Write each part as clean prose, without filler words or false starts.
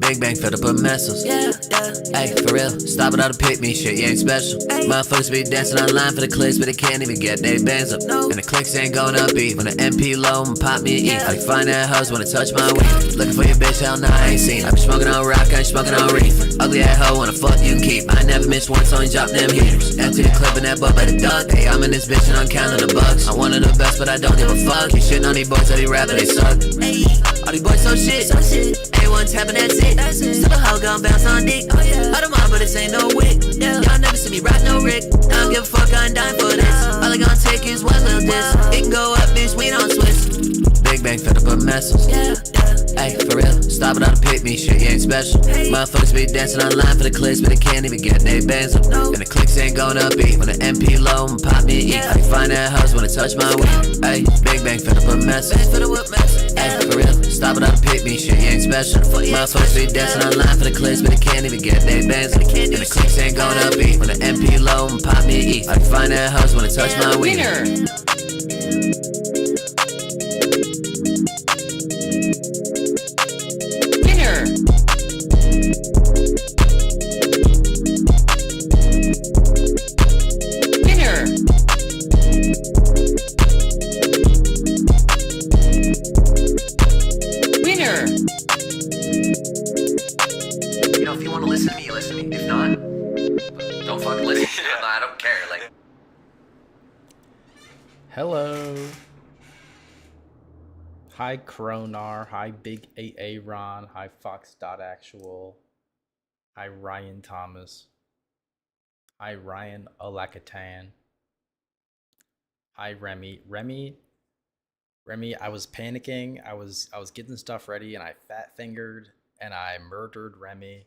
Big bang filled up with missiles. Ayy, for real, stop it all to pick me, shit, you ain't special. Motherfuckers be dancing online for the clicks, but they can't even get their bands up. And the clicks ain't going up beat. When the MP low, I'ma pop me an E. I find that hoes wanna touch my weed. Looking for your bitch, hell nah, I ain't seen. I be smoking on rock, I ain't smoking on reefer. Ugly ass hoe, wanna fuck you can keep. I never missed once, only drop them heaters. Empty the clip in that butt by the duck. Hey, I'm in this bitch and I'm counting the bucks. I'm one of the best, but I don't give a fuck. You shitting on these boys, that they rap, but they suck. All these boys so shit. A1 tapping, that's it. Still a hoe gon' bounce on dick. Out of mine, but this ain't no wig. Y'all never see me rock no Rick. I don't give a fuck, I ain't dying for this. All I gonna take is one little diss. It can go up, bitch, we don't switch. Big bang filled up with missiles. Ayy, for real, stop it all to pick me, shit, you ain't special. Motherfuckers be dancing online for the clicks, but they can't even get their bands up. And the clicks ain't going up beat. When the MP low, I'ma pop me an E. I find that hoes wanna touch my weed. Ayy, big bang filled up with missiles. Ayy, for real, stop it all to pick me, shit, you ain't special. Motherfuckers be dancing online for the clicks, but they can't even get their bands up. And the clicks ain't going up beat. When the MP low, I'ma pop me an E. I find that hoes wanna touch my weed. You know, if you want to listen to me, you listen to me. If not, don't fucking listen to me. I don't care. Like, hello. Hi, Kronar. Hi, Big AA Ron. Hi, Fox.actual. Hi, Ryan Thomas. Hi, Ryan Alakatan. Hi, Remy. Remy, I was panicking. I was getting stuff ready, and I fat fingered and I murdered Remy.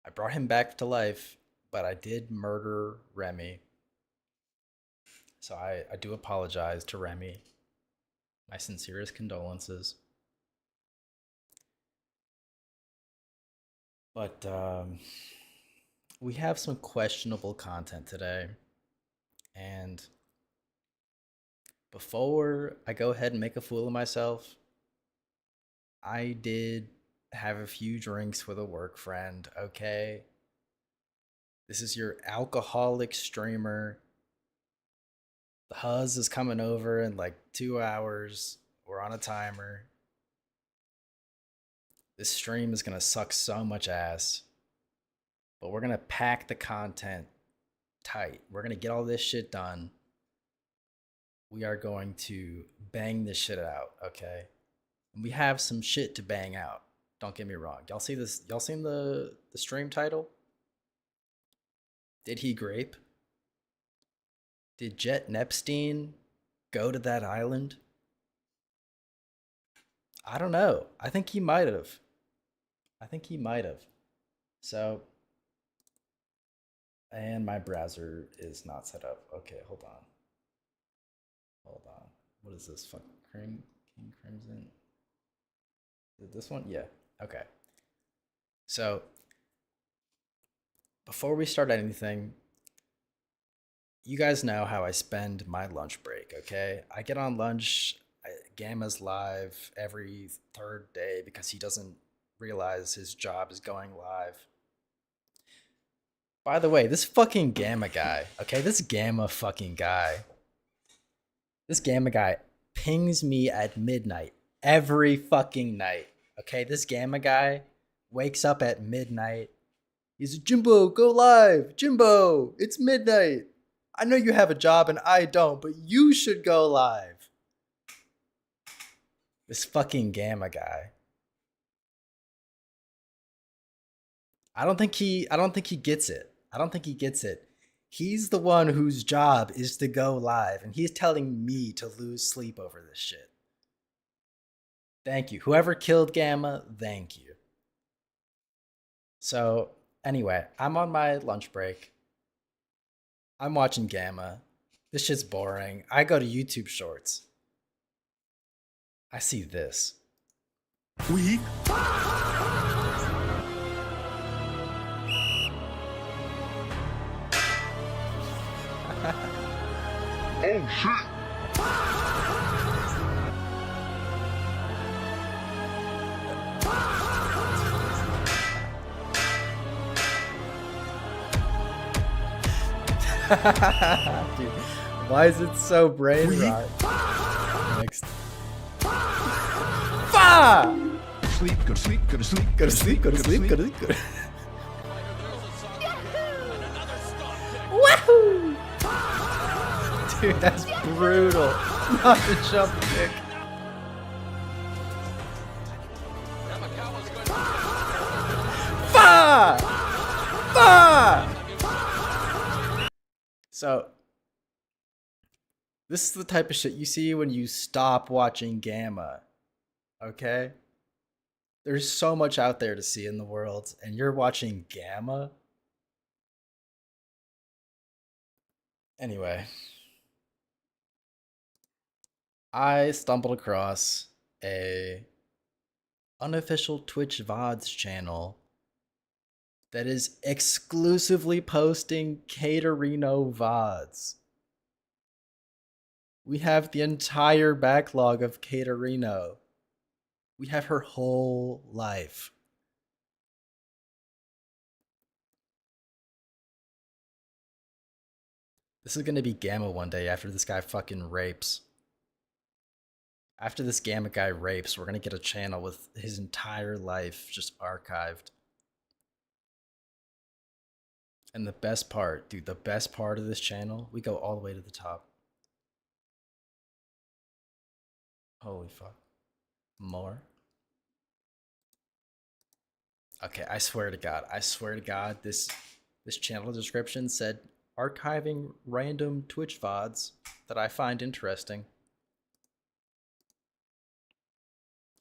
I brought him back to life, but I did murder Remy. So I do apologize to Remy. My sincerest condolences. But we have some questionable content today. And before I go ahead and make a fool of myself, I did have a few drinks with a work friend, okay? This is your alcoholic streamer. The Huzz is coming over in like 2 hours. We're on a timer. This stream is going to suck so much ass. But we're going to pack the content tight. We're going to get all this shit done. We are going to bang this shit out, okay? And we have some shit to bang out. Don't get me wrong. Y'all see this? Y'all seen the stream title? Did he grape? Did Jet Nepstein go to that island? I don't know. I think he might have. So, and my browser is not set up. Okay, hold on. What is this? Fucking King Crimson? Is it this one? Yeah. Okay. So, before we start anything, you guys know how I spend my lunch break, okay? I get on lunch. Gamma's live every third day because he doesn't realize his job is going live. By the way, this fucking Gamma guy, okay? This Gamma guy pings me at midnight every fucking night, okay? This Gamma guy wakes up at midnight. He's like, Jimbo, go live. Jimbo, it's midnight. I know you have a job and I don't, but you should go live. This fucking Gamma guy. I don't think he gets it. He's the one whose job is to go live, and he's telling me to lose sleep over this shit. Thank you. Whoever killed Gamma, thank you. So, anyway, I'm on my lunch break. I'm watching Gamma. This shit's boring. I go to YouTube Shorts. I see this. We oh shit! Dude, why is it so brain rot? Next. Fuck! Sleep, go to sleep, go to sleep, Go to sleep, go to sleep, go to sleep, go to Wahoo! Dude, that's brutal. Not the jump kick. Fuck! Fuck! So, this is the type of shit you see when you stop watching Gamma. Okay? There's so much out there to see in the world, and you're watching Gamma? Anyway, I stumbled across a unofficial Twitch VODs channel that is exclusively posting Caterino VODs. We have the entire backlog of Caterino. We have her whole life. This is gonna be Gamma one day after this guy fucking rapes. After this Gamma guy rapes, we're gonna get a channel with his entire life just archived. And the best part, dude, the best part of this channel, we go all the way to the top. Holy fuck. More? Okay, I swear to God, this channel description said archiving random Twitch VODs that I find interesting.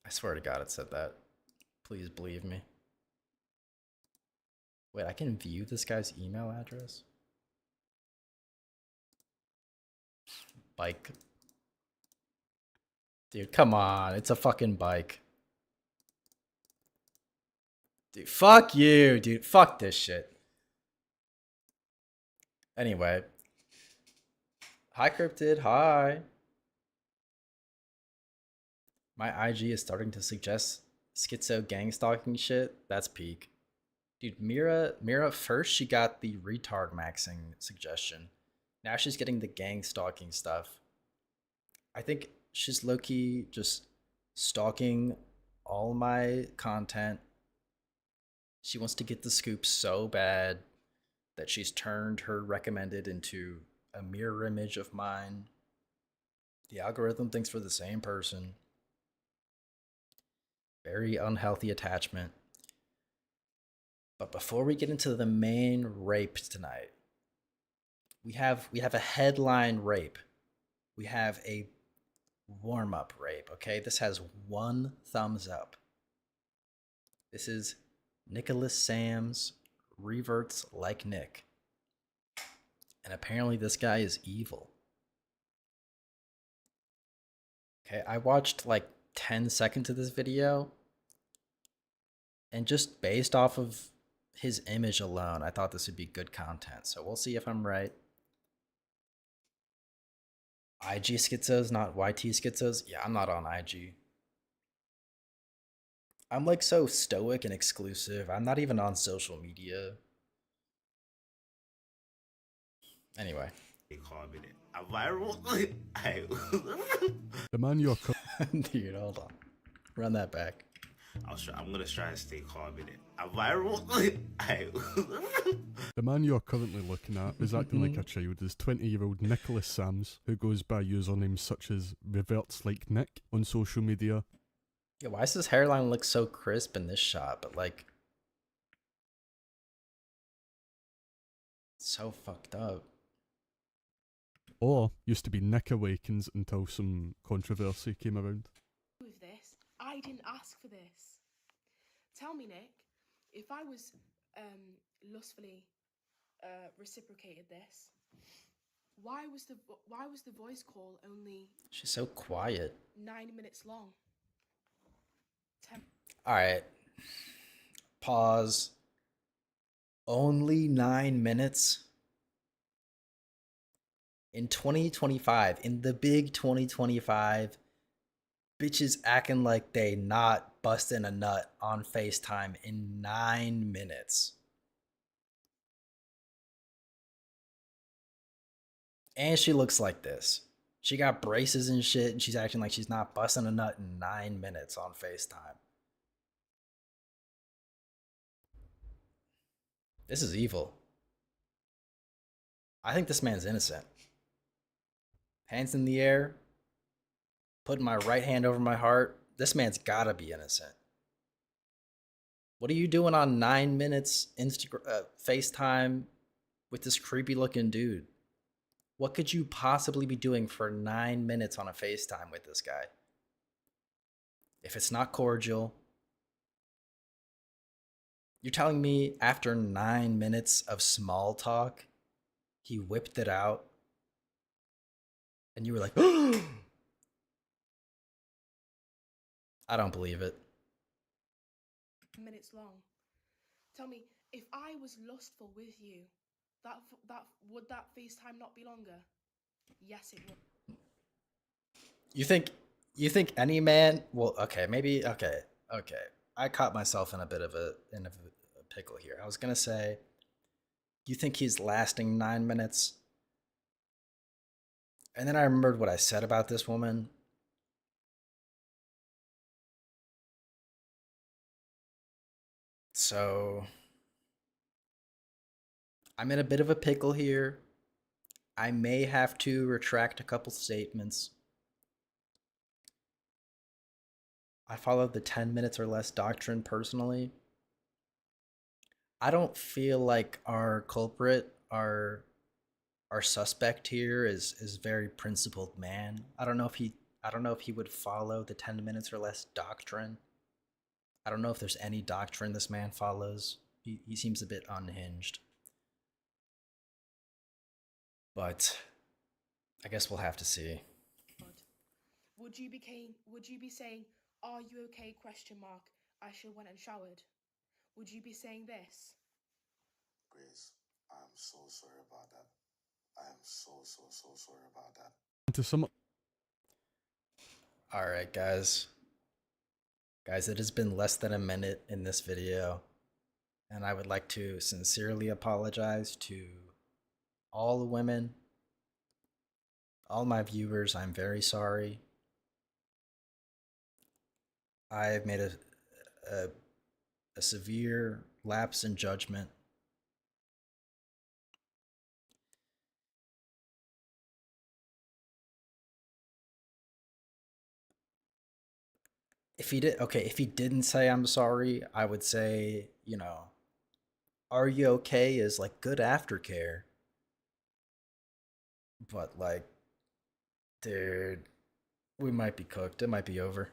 I swear to God it said that. Please believe me. Wait, I can view this guy's email address? Bike. Dude, come on. It's a fucking bike. Dude, fuck you, dude. Fuck this shit. Anyway. Hi, Cryptid. Hi. My IG is starting to suggest schizo gang stalking shit. That's peak. Dude, Mira, first she got the retard maxing suggestion. Now she's getting the gang stalking stuff. I think she's low-key just stalking all my content. She wants to get the scoop so bad that she's turned her recommended into a mirror image of mine. The algorithm thinks we're the same person. Very unhealthy attachment. But before we get into the main rape tonight, we have a headline rape. We have a warm-up rape, okay? This has 1 thumbs up. This is Nicholas Sam's Reverts Like Nick. And apparently this guy is evil. Okay, I watched like 10 seconds of this video, and just based off of his image alone, I thought this would be good content. So we'll see if I'm right. IG schizos, not YT schizos? Yeah, I'm not on IG. I'm like so stoic and exclusive. I'm not even on social media. Anyway. A viral? The man you're Dude, hold on. Run that back. I'm gonna try and stay calm in it. A viral? The man you're currently looking at is acting like a child is 20-year-old Nicholas Sams, who goes by usernames such as Reverts Like Nick on social media. Yeah, why does his hairline look so crisp in this shot, but like so fucked up? Or used to be Nick Awakens until some controversy came around. With this, I didn't ask for this. Tell me, Nick, if I was lustfully reciprocated this, why was the voice call only She's so quiet. 9 minutes long? All right. Pause. Only 9 minutes? In 2025, in the big 2025, bitches acting like they not busting a nut on FaceTime in 9 minutes. And she looks like this. She got braces and shit, and she's acting like she's not busting a nut in 9 minutes on FaceTime. This is evil. I think this man's innocent. Hands in the air, putting my right hand over my heart. This man's gotta be innocent. What are you doing on 9 minutes FaceTime with this creepy looking dude? What could you possibly be doing for 9 minutes on a FaceTime with this guy? If it's not cordial, you're telling me after 9 minutes of small talk, he whipped it out, and you were like, I don't believe it. Minutes long. Tell me, if I was lustful with you, would that FaceTime not be longer? Yes, it would. You think any man? Well, okay, maybe okay. I caught myself in a bit of a pickle here. I was gonna say, you think he's lasting 9 minutes? And then I remembered what I said about this woman. So I'm in a bit of a pickle here. I may have to retract a couple statements. I follow the 10 minutes or less doctrine personally. I don't feel like our culprit, our suspect here is very principled man. I don't know if he would follow the 10 minutes or less doctrine. I don't know if there's any doctrine this man follows. He seems a bit unhinged. But I guess we'll have to see. Would you be saying, "Are you okay?" ? I should went and showered. Would you be saying this? Grace, I'm so sorry about that. I am so sorry about that. To sum up, All right, guys. Guys, it has been less than a minute in this video, and I would like to sincerely apologize to all the women, all my viewers. I'm very sorry. I've made a severe lapse in judgment. If he didn't say I'm sorry, I would say, are you okay is like good aftercare. But like, dude, we might be cooked. It might be over.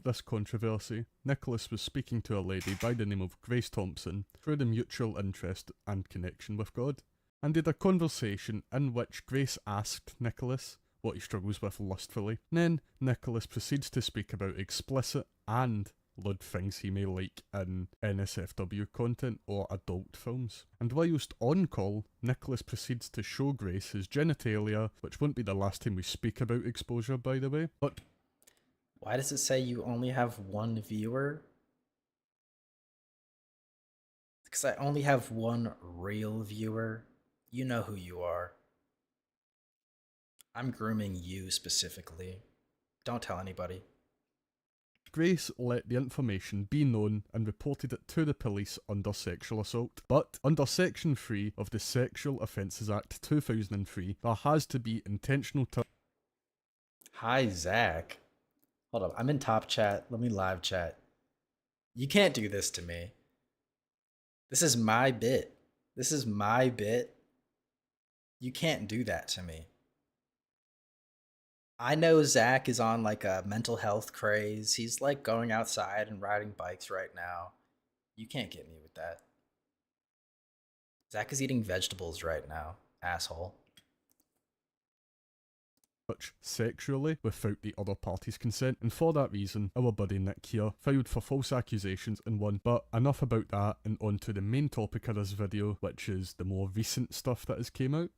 this controversy, Nicholas was speaking to a lady by the name of Grace Thompson through the mutual interest and connection with God, and had a conversation in which Grace asked Nicholas what he struggles with lustfully. Then Nicholas proceeds to speak about explicit and lewd things he may like in NSFW content or adult films. And whilst on call, Nicholas proceeds to show Grace his genitalia, which won't be the last time we speak about exposure, by the way. But why does it say you only have one viewer? Because I only have one real viewer. You know who you are. I'm grooming you specifically. Don't tell anybody. Grace let the information be known and reported it to the police under sexual assault. But under Section 3 of the Sexual Offences Act 2003, there has to be intentional Hi, Zach. Hold up, I'm in top chat. Let me live chat. You can't do this to me. This is my bit. This is my bit. You can't do that to me. I know Zach is on like a mental health craze. He's like going outside and riding bikes right now. You can't get me with that. Zach is eating vegetables right now, asshole. touch sexually without the other party's consent, and for that reason, our buddy Nick here filed for false accusations and won. But enough about that, and on to the main topic of this video, which is the more recent stuff that has came out.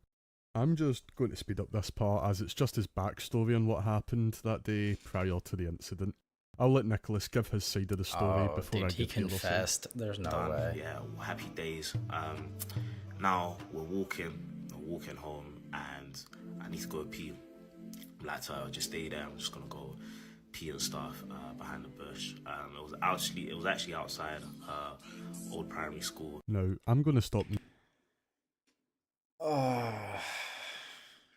I'm just going to speed up this part as it's just his backstory on what happened that day prior to the incident. I'll let Nicholas give his side of the story before I he give the other side. confessed. There's no Done. way. Yeah, happy days. Now we're walking home, and and I need to go pee. I'm like, to her, just stay there. I'm just gonna go pee and stuff behind the bush. It was actually outside old primary school. Now, I'm going to stop. Oh,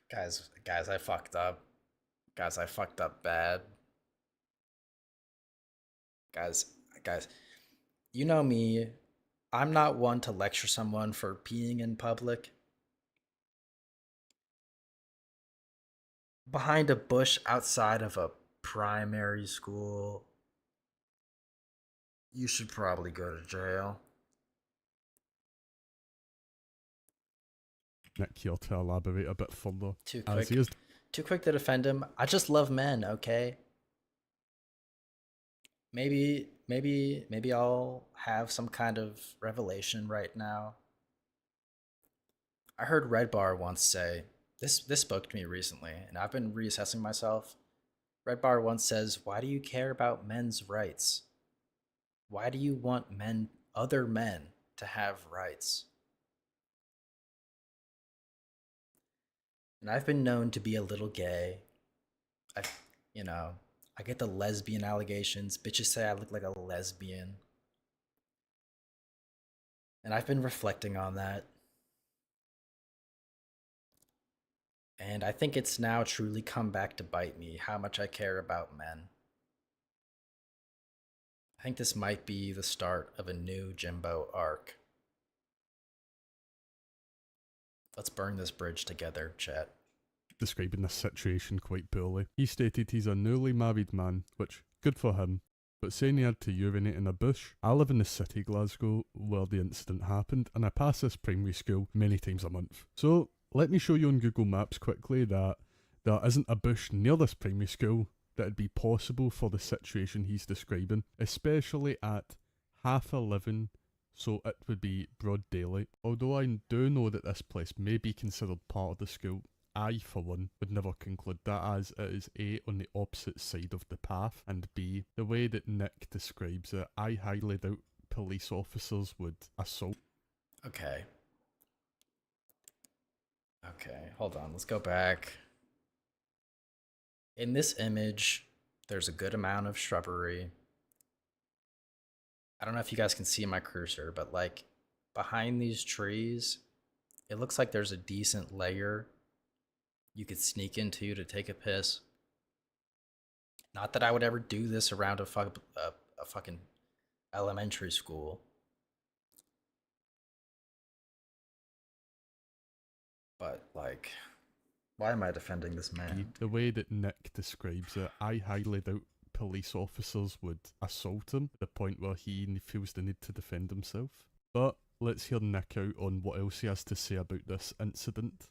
guys, I fucked up. Guys, I fucked up bad. Guys, you know me. I'm not one to lecture someone for peeing in public. Behind a bush outside of a primary school, you should probably go to jail. Nick here to elaborate a bit further. Too As quick. he is Too quick to defend him. I just love men, okay? Maybe I'll have some kind of revelation right now. I heard Red Bar once say, this spoke to me recently, and I've been reassessing myself. Red Bar once says, "Why do you care about men's rights? Why do you want other men to have rights?" And I've been known to be a little gay. I get the lesbian allegations. Bitches say I look like a lesbian. And I've been reflecting on that. And I think it's now truly come back to bite me how much I care about men. I think this might be the start of a new Jimbo arc. Let's burn this bridge together, chat. describing this situation quite poorly. He stated he's a newly married man, which, good for him, but saying he had to urinate in a bush. I live in the city, Glasgow, where the incident happened, and I pass this primary school many times a month. So, let me show you on Google Maps quickly that there isn't a bush near this primary school that would be possible for the situation he's describing, especially at 11:30, so it would be broad daylight. Although I do know that this place may be considered part of the school, I, for one, would never conclude that, as it is A, on the opposite side of the path, and B, the way that Nick describes it, I highly doubt police officers would assault. Okay, hold on, let's go back. In this image, there's a good amount of shrubbery. I don't know if you guys can see my cursor, but like behind these trees, it looks like there's a decent layer you could sneak into to take a piss. Not that I would ever do this around a fucking elementary school. But like, why am I defending this man? The way that Nick describes it, I highly doubt police officers would assault him to the point where he feels the need to defend himself. But let's hear Nick out on what else he has to say about this incident.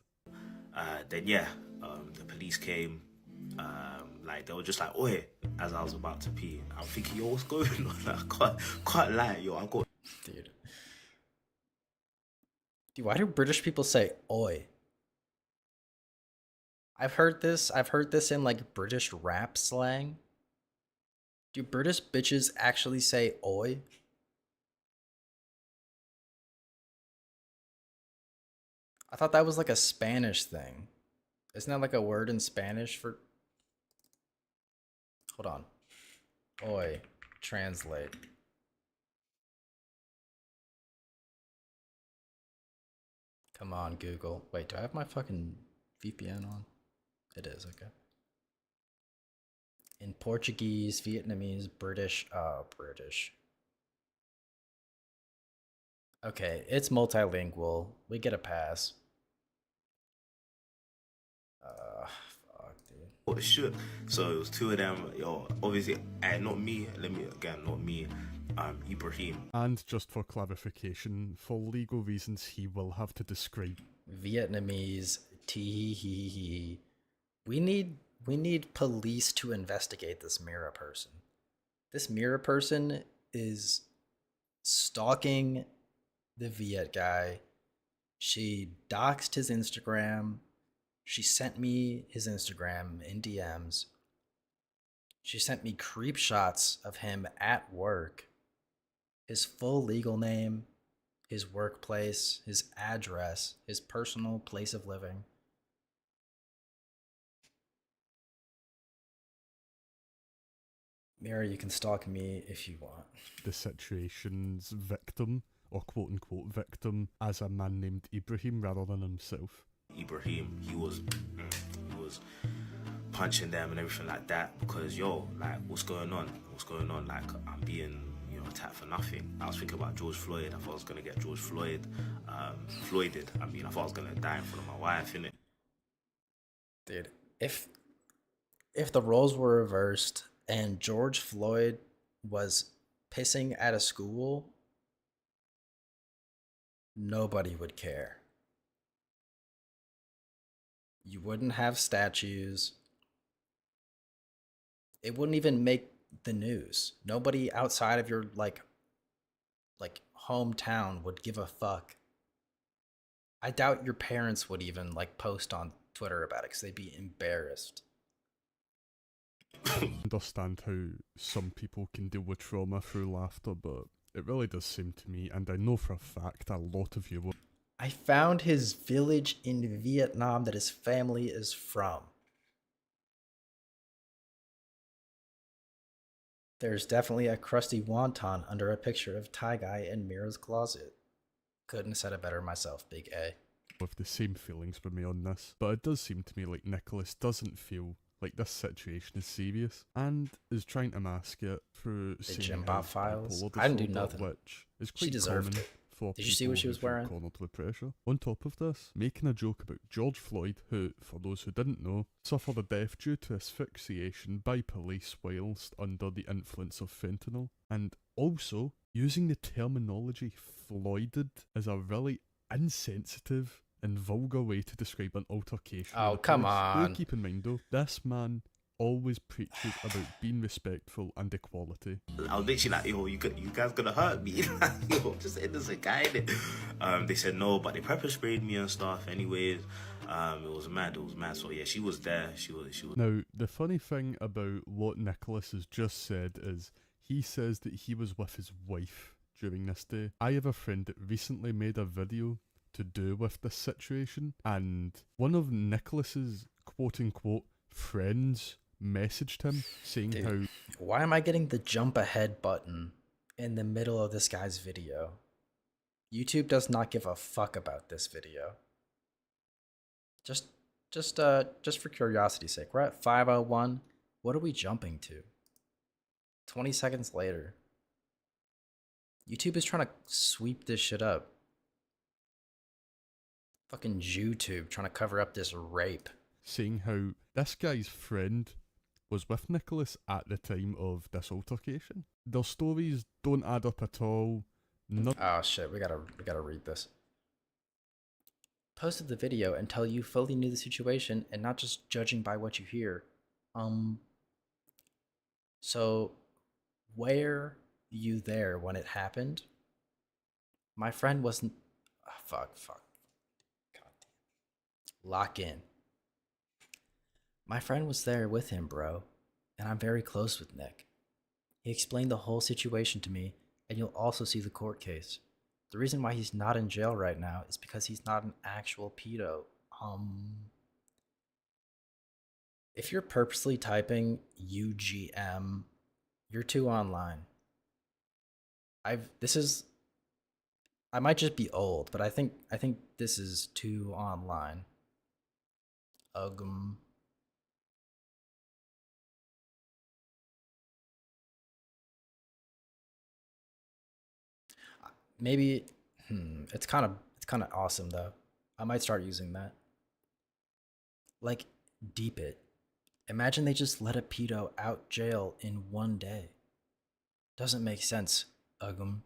The police came. They were just like, "Oi," as I was about to pee. I'm thinking, "Yo, what's going on?" I can't lie, yo. I got. Dude, why do British people say "oi"? I've heard this in like British rap slang. Do British bitches actually say "oi"? I thought that was like a Spanish thing. Isn't that like a word in Spanish for... Hold on. Oi. Translate. Come on, Google. Wait, do I have my fucking VPN on? It is, okay. In Portuguese, Vietnamese, British... Oh, British. Okay, it's multilingual. We get a pass. Fuck, dude. What the shit? So it was two of them. Yo, obviously, not me. Not me. Ibrahim. And just for clarification, for legal reasons, he will have to describe Vietnamese. Tee. We need police to investigate this Mira person. This Mira person is stalking the Viet guy. She doxed his Instagram. She sent me his Instagram in DMs. She sent me creep shots of him at work. His full legal name, his workplace, his address, his personal place of living. Mira, you can stalk me if you want. the situation's victim, or quote unquote victim, as a man named Ibrahim rather than himself. Ibrahim, he was punching them and everything like that because like what's going on? What's going on? Like I'm being attacked for nothing. I was thinking about George Floyd. I thought I was gonna get George Floyd Floyded. I mean, I thought I was gonna die in front of my wife, innit? Dude, if the roles were reversed and George Floyd was pissing at a school, nobody would care. You wouldn't have statues. It wouldn't even make the news. Nobody outside of your like hometown would give a fuck. I doubt your parents would even like post on Twitter about it because they'd be embarrassed. I understand how some people can deal with trauma through laughter, but it really does seem to me, and I know for a fact a lot of you will. I found his village in Vietnam that his family is from. There's definitely a crusty wonton under a picture of Tie Guy in Mira's closet. Couldn't have said it better myself, Big A. With the same feelings for me on this, but it does seem to me like Nicholas doesn't feel like this situation is serious and is trying to mask it through The saying Jet he has Nepstein Files. bipolar I didn't do disorder, nothing. which is She quite deserved common it. for Did you see what she people was who feel wearing? cornered with pressure. On top of this, making a joke about George Floyd, who, for those who didn't know, suffered a death due to asphyxiation by police whilst under the influence of fentanyl, and also using the terminology Floyded as a really insensitive and vulgar way to describe an altercation. Oh, with the come police. on. Do keep in mind though, this man always preaches about being respectful and equality. I was literally like, you guys gonna hurt me? Like, just innocent guy, innit? They said no, but they pepper sprayed me and stuff. Anyways, it was mad. So yeah, she was there. She was. Now, the funny thing about what Nicholas has just said is he says that he was with his wife during this day. I have a friend that recently made a video to do with this situation, and one of Nicholas's quote-unquote friends messaged him saying Dude, how why am I getting the jump ahead button in the middle of this guy's video? YouTube does not give a fuck about this video. Just for curiosity's sake, we're at 5:01. What are we jumping to? 20 seconds later. YouTube is trying to sweep this shit up. Fucking YouTube trying to cover up this rape. saying how this guy's friend was with Nicholas at the time of this altercation. Their stories don't add up at all. Oh shit, we gotta read this. Posted the video until you fully knew the situation and not just judging by what you hear. So were you there when it happened? My friend wasn't. Oh, fuck. God damn. Lock in. My friend was there with him, bro, and I'm very close with Nick. He explained the whole situation to me, and you'll also see the court case. The reason why he's not in jail right now is because he's not an actual pedo. If you're purposely typing UGM, you're too online. I might just be old, but I think this is too online. Maybe it's kind of awesome though. I might start using that. Like deep it. Imagine they just let a pedo out jail in one day. Doesn't make sense. You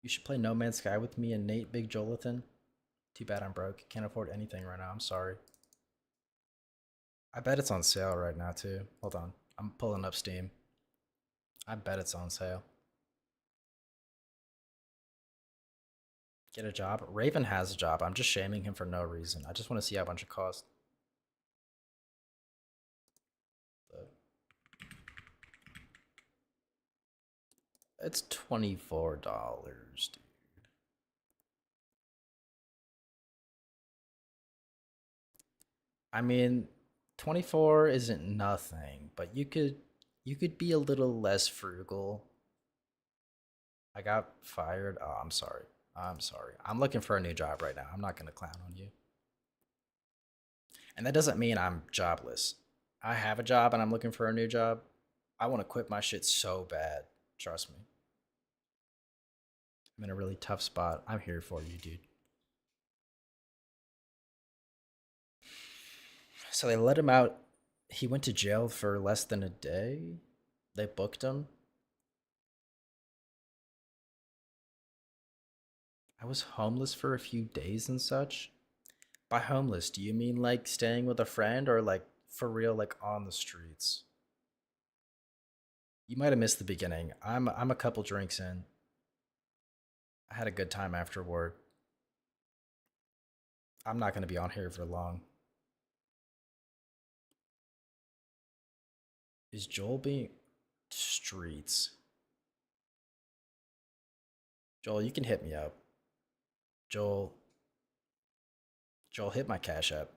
should play No Man's Sky with me and Nate, Big Jonathan. Too bad I'm broke. Can't afford anything right now. I'm sorry. I bet it's on sale right now too. Hold on. I'm pulling up Steam. I bet it's on sale. Get a job. Raven has a job. I'm just shaming him for no reason. I just want to see how much it costs. It's $24, dude. I mean, 24 isn't nothing, but you could be a little less frugal. I got fired. Oh, I'm sorry. I'm sorry. I'm looking for a new job right now. I'm not going to clown on you. And that doesn't mean I'm jobless. I have a job and I'm looking for a new job. I want to quit my shit so bad. Trust me. I'm in a really tough spot. I'm here for you, dude. So they let him out. He went to jail for less than a day. They booked him. I was homeless for a few days and such. By homeless, do you mean like staying with a friend or like for real, like on the streets? You might have missed the beginning. I'm a couple drinks in. I had a good time after work. I'm not going to be on here for long. Is Joel being streets? Joel, you can hit me up. Joel, Joel, hit my Cash App.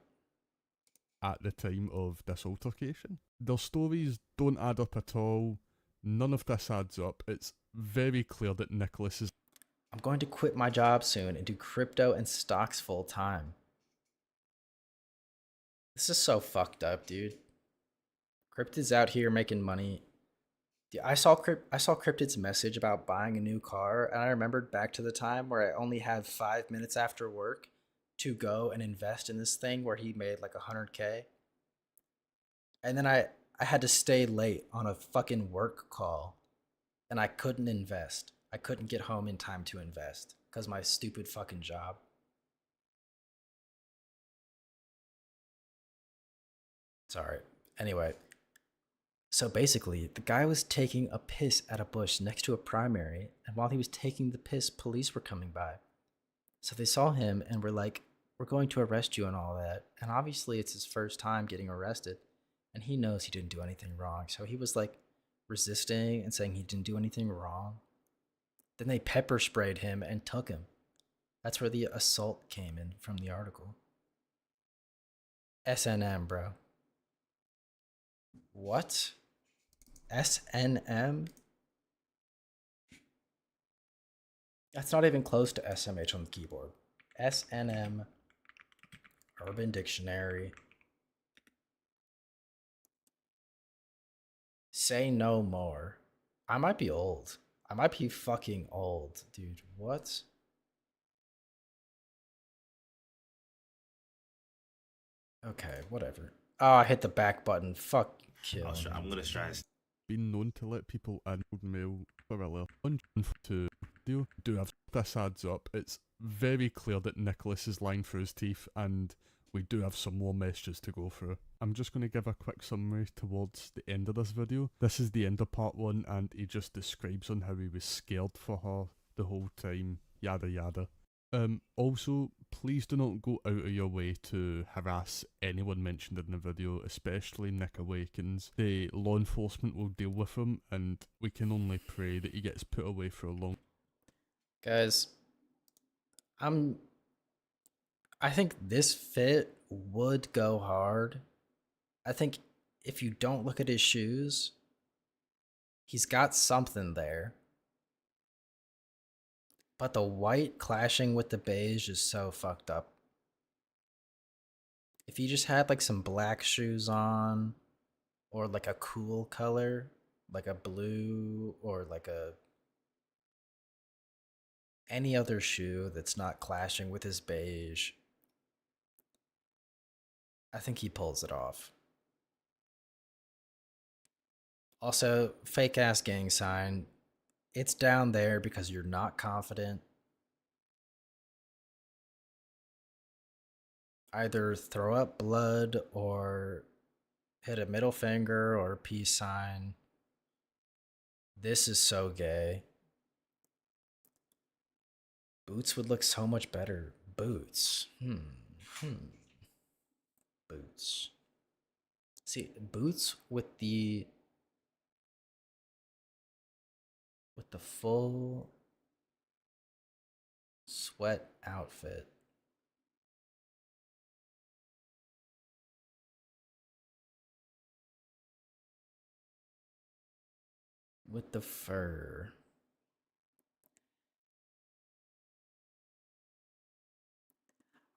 At the time of this altercation, their stories don't add up at all. None of this adds up. It's very clear that Nicholas is I'm going to quit my job soon and do crypto and stocks full time. This is so fucked up, dude. Cryptid's out here making money. I saw Cryptid's message about buying a new car, and I remembered back to the time where I only had 5 minutes after work to go and invest in this thing where he made like 100K. And then I had to stay late on a fucking work call, and I couldn't invest. I couldn't get home in time to invest because my stupid fucking job. Sorry. Anyway, so basically, the guy was taking a piss at a bush next to a primary, and while he was taking the piss, police were coming by. So they saw him and were like, "We're going to arrest you," and all that. And obviously, it's his first time getting arrested, and he knows he didn't do anything wrong. So he was like resisting and saying he didn't do anything wrong. Then they pepper sprayed him and took him. That's where the assault came in from the article. SNM, bro. What? SNM? That's not even close to SMH on the keyboard. SNM, Urban Dictionary. Say no more. I might be old. I might be fucking old, dude. What? Okay, whatever. Oh, I hit the back button. Fuck kill. I'm gonna try and been known to let people in mail for a little to do have this adds up. It's very clear that Nicholas is lying through his teeth, and we do have some more messages to go through. I'm just going to give a quick summary towards the end of this video. This is the end of part 1, and he just describes on how he was scared for her the whole time, yada yada. Also, please do not go out of your way to harass anyone mentioned in the video, especially Nick Awakens. The law enforcement will deal with him, and we can only pray that he gets put away for a long... Guys, I think this fit would go hard. I think if you don't look at his shoes, he's got something there. But the white clashing with the beige is so fucked up. If he just had like some black shoes on, or like a cool color, like a blue, or like any other shoe that's not clashing with his beige, I think he pulls it off. Also, fake ass gang sign. It's down there because you're not confident. Either throw up blood or hit a middle finger or a peace sign. This is so gay. Boots would look so much better. Boots. Boots. See, boots with the full sweat outfit. With the fur.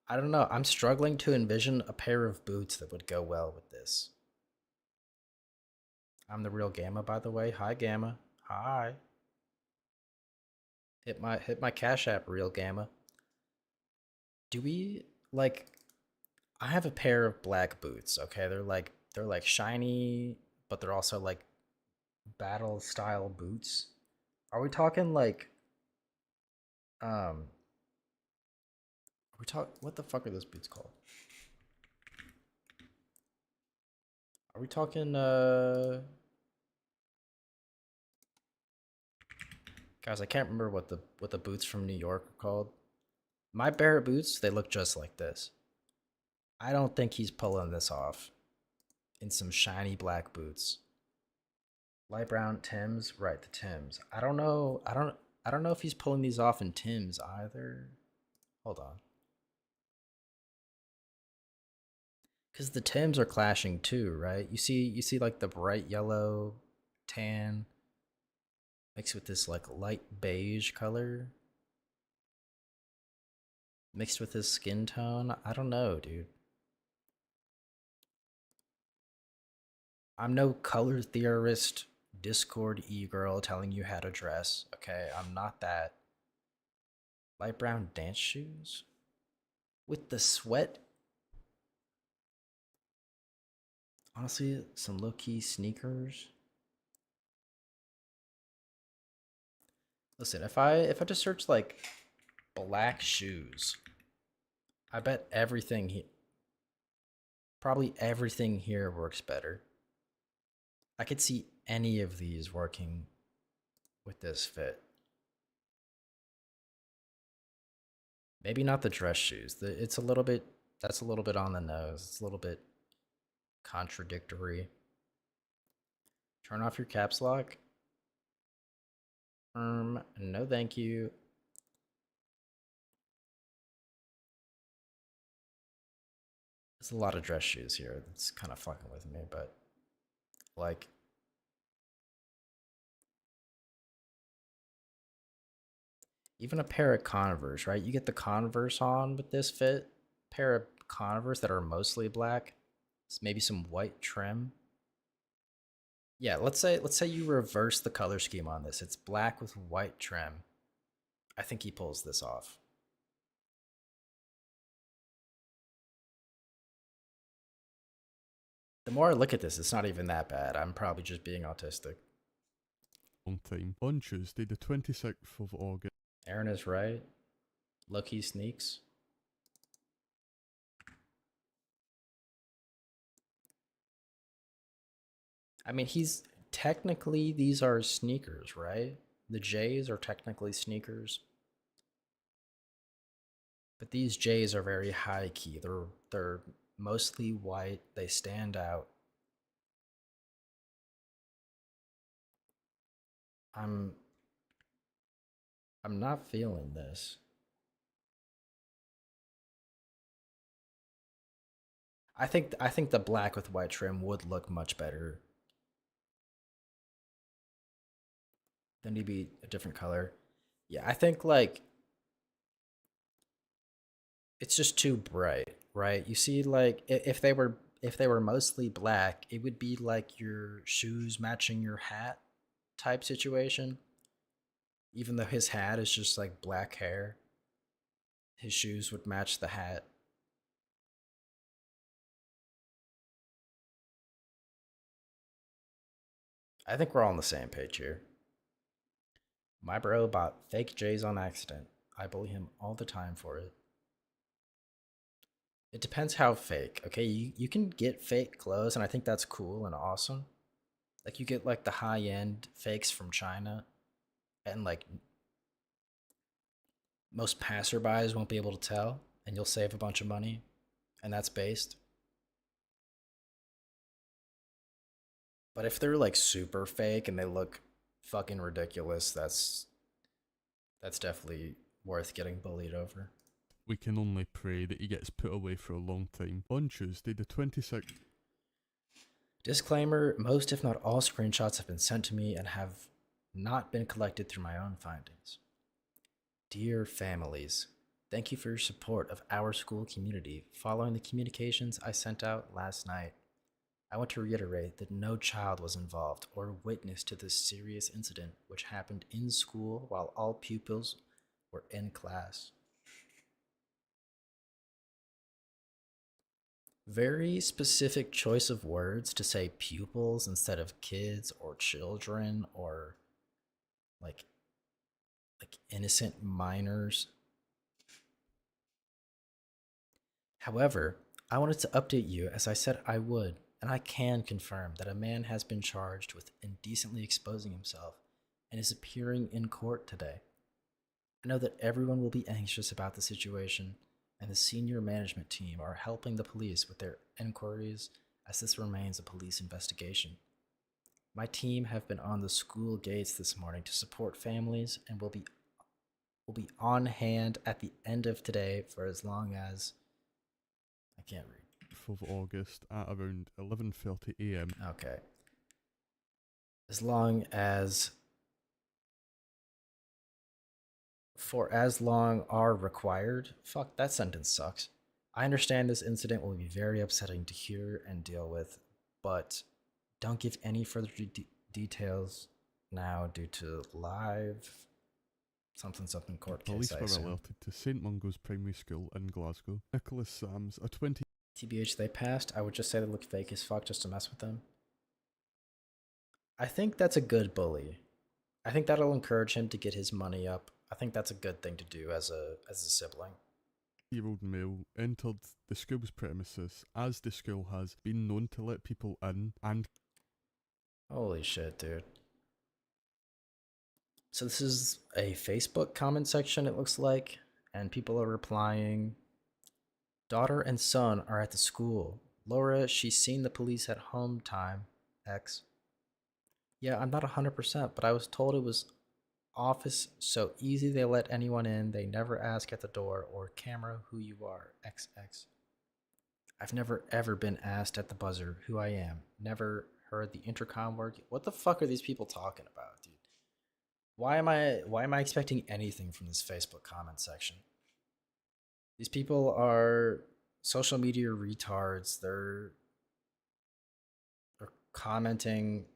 I don't know. I'm struggling to envision a pair of boots that would go well with this. I'm the real Gamma, by the way. Hi, Gamma. Hi. Hit my Cash App, real Gamma. Do we like? I have a pair of black boots. Okay, they're like shiny, but they're also like battle style boots. Are we talking like are we talk what the fuck are those boots called? Are we talking guys, I can't remember what the boots from New York are called. My pair of boots, they look just like this. I don't think he's pulling this off in some shiny black boots. Light brown Tims, right, the Tims. I don't know. I don't know if he's pulling these off in Tims either. Hold on. Cuz the Tims are clashing too, right? You see like the bright yellow tan mixed with this like light beige color mixed with his skin tone. I don't know, dude. I'm no color theorist Discord e-girl telling you how to dress. Okay, I'm not that. Light brown dance shoes? With the sweat? Honestly, some low-key sneakers. Listen, if I just search like black shoes, I bet probably everything here works better. I could see any of these working with this fit. Maybe not the dress shoes. It's a little bit, that's a little bit on the nose. It's a little bit contradictory. Turn off your caps lock. No thank you. There's a lot of dress shoes here. That's kind of fucking with me, but like even a pair of Converse, right? You get the Converse on with this fit. Pair of Converse that are mostly black. Maybe some white trim. Yeah, let's say you reverse the color scheme on this. It's black with white trim. I think he pulls this off. The more I look at this, it's not even that bad. I'm probably just being autistic. Long time. On Tuesday, the 26th of August. Aaron is right. Lucky sneaks. I mean, he's technically, these are sneakers, right? The J's are technically sneakers. But these J's are very high key. They're mostly white. They stand out. I'm not feeling this. I think the black with white trim would look much better. Then he'd be a different color. Yeah, I think like it's just too bright, right? You see, like if they were mostly black, it would be like your shoes matching your hat type situation. Even though his hat is just like black hair, his shoes would match the hat. I think we're all on the same page here. My bro bought fake J's on accident. I bully him all the time for it. It depends how fake. Okay, you can get fake clothes, and I think that's cool and awesome. Like you get like the high end fakes from China, and like most passerbys won't be able to tell, and you'll save a bunch of money, and that's based. But if they're like super fake and they look fucking ridiculous, that's definitely worth getting bullied over. We can only pray that he gets put away for a long time. On Tuesday, the 26th. Disclaimer, most if not all screenshots have been sent to me and have not been collected through my own findings. Dear families, thank you for your support of our school community following the communications I sent out last night. I want to reiterate that no child was involved or witness to this serious incident which happened in school while all pupils were in class. Very specific choice of words to say pupils instead of kids or children or like innocent minors. However, I wanted to update you as I said I would, and I can confirm that a man has been charged with indecently exposing himself and is appearing in court today. I know that everyone will be anxious about the situation, and the senior management team are helping the police with their inquiries as this remains a police investigation. My team have been on the school gates this morning to support families and will be on hand at the end of today for as long as I can't read. Of August at around 11:30 a.m. Okay. As long as for as long are required. Fuck, that sentence sucks. I understand this incident will be very upsetting to hear and deal with, but don't give any further details now due to live something court case. Police were alerted to St Mungo's Primary School in Glasgow. Nicholas Sams, a 20 TBH, they passed. I would just say they look fake as fuck just to mess with them. I think that's a good bully. I think that'll encourage him to get his money up. I think that's a good thing to do as a sibling. year-old male entered the school's premises as the school has been known to let people in and Holy shit, dude. So this is a Facebook comment section, it looks like, and people are replying. Daughter and son are at the school. Laura, she's seen the police at home time. X. Yeah, I'm not 100%, but I was told it was office so easy they let anyone in. They never ask at the door or camera who you are. XX. I've never ever been asked at the buzzer who I am. Never heard the intercom work. What the fuck are these people talking about, dude? Why am I expecting anything from this Facebook comment section? These people are social media retards. They're commenting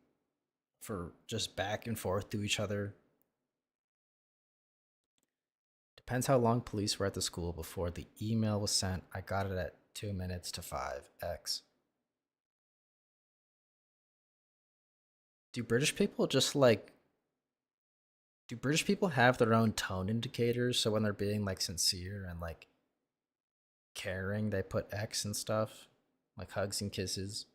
for just back and forth to each other. Depends how long police were at the school before the email was sent. I got it at 2 minutes to 5x. Do British people have their own tone indicators? So when they're being like sincere and like caring, they put X and stuff, like hugs and kisses.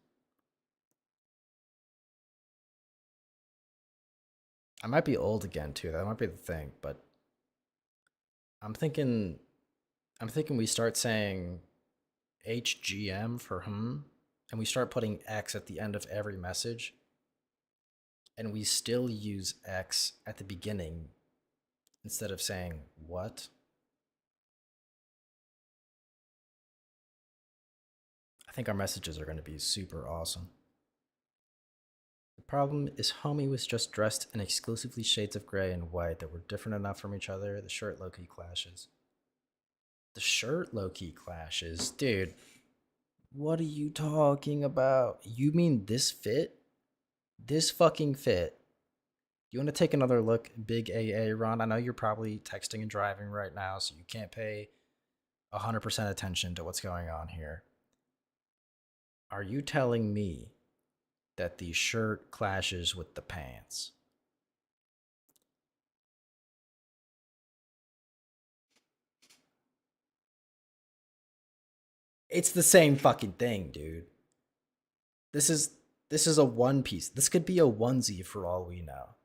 I might be old again too. That might be the thing, but I'm thinking we start saying HGM for and we start putting X at the end of every message, and we still use X at the beginning instead of saying what. I think our messages are going to be super awesome. The problem is homie was just dressed in exclusively shades of gray and white that were different enough from each other. The shirt low-key clashes. The shirt low-key clashes? Dude, what are you talking about? You mean this fit? This fucking fit? You want to take another look, big AA, Ron? I know you're probably texting and driving right now, so you can't pay 100% attention to what's going on here. Are you telling me that the shirt clashes with the pants? It's the same fucking thing, dude. This is a one piece. This could be a onesie for all we know.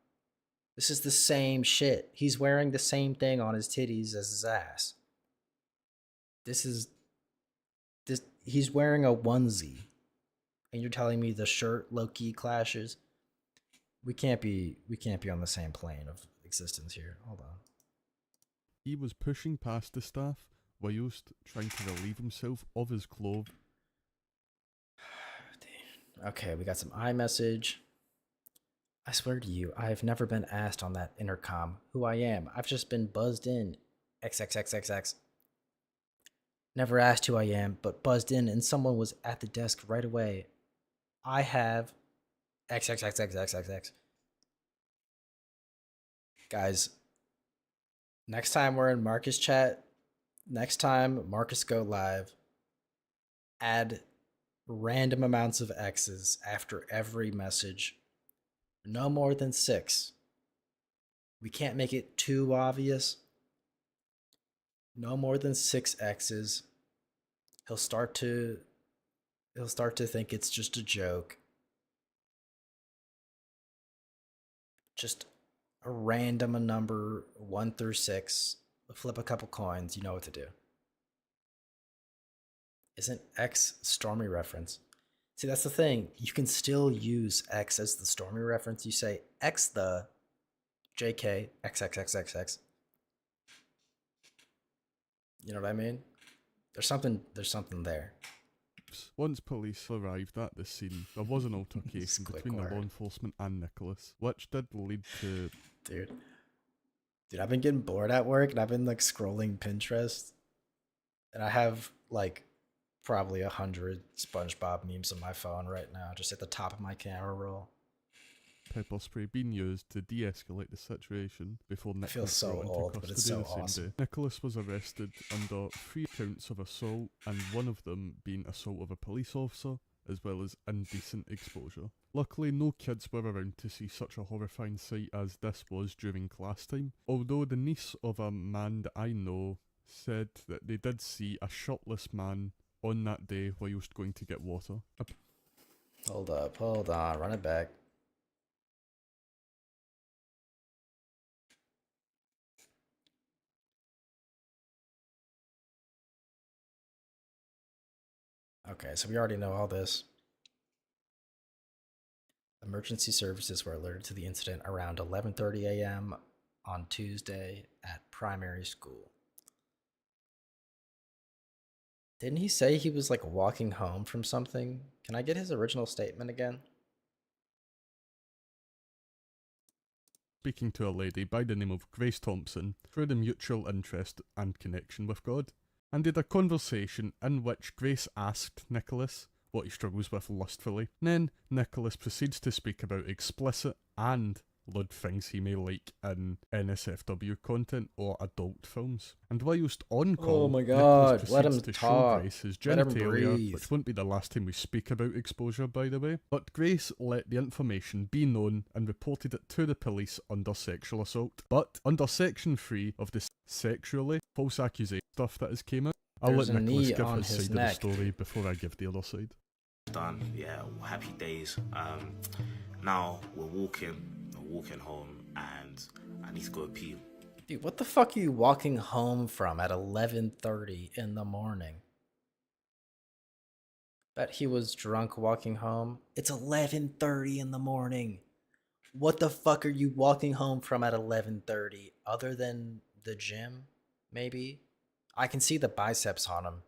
This is the same shit. He's wearing the same thing on his titties as his ass. He's wearing a onesie. And you're telling me the shirt low-key clashes? We can't be on the same plane of existence here. Hold on. he was pushing past the staff whilst trying to relieve himself of his clothes. Okay, we got some iMessage. I swear to you, I have never been asked on that intercom who I am. I've just been buzzed in. XXXXX. Never asked who I am, but buzzed in and someone was at the desk right away. I have XXXXXXX. Guys, next time we're in Marcus chat, next time Marcus go live, add random amounts of X's after every message. No more than 6. We can't make it too obvious. No more than 6 X's. He'll start to think it's just a joke. Just a random number 1 through 6. Flip a couple coins, you know what to do. Isn't X Stormy reference? See, that's the thing. You can still use X as the Stormy reference. You say X the JK XXXXX. You know what I mean? There's something there. Once police arrived at the scene, there was an altercation between the law enforcement and Nicholas, which did lead to... Dude, I've been getting bored at work, and I've been, like, scrolling Pinterest, and I have, like, probably 100 SpongeBob memes on my phone right now, just at the top of my camera roll. Pepper spray being used to de-escalate the situation before Nicholas so brought into old, but custody it's so the same awesome. day. Nicholas was arrested under 3 counts of assault, and one of them being assault of a police officer, as well as indecent exposure. Luckily, no kids were around to see such a horrifying sight as this was during class time, although the niece of a man that I know said that they did see a shirtless man on that day while he was going to get water. Hold up, hold on, run it back. Okay, so we already know all this. Emergency services were alerted to the incident around 11:30 a.m. on Tuesday at primary school. Didn't he say he was, like, walking home from something? Can I get his original statement again? Speaking to a lady by the name of Grace Thompson through the mutual interest and connection with God, and did a conversation in which Grace asked Nicholas what he struggles with lustfully. Then Nicholas proceeds to speak about explicit and lewd things he may like in NSFW content or adult films. And whilst on call, Oh my God, Nicholas let proceeds him to talk. show Grace his Let him genitalia, breathe. which won't be the last time we speak about exposure, by the way. But Grace let the information be known and reported it to the police under sexual assault. But under Section 3 of the sexually false accusation stuff that has came out, I'll There's let a Nicholas knee give on his his side neck. of the story before I give the other side. Done, yeah, happy days. Now we're walking home, and I need to go pee. Dude, what the fuck are you walking home from at 11:30 in the morning? Bet he was drunk walking home. It's 11:30 in the morning. What the fuck are you walking home from at 11:30? Other than the gym, maybe? I can see the biceps on him.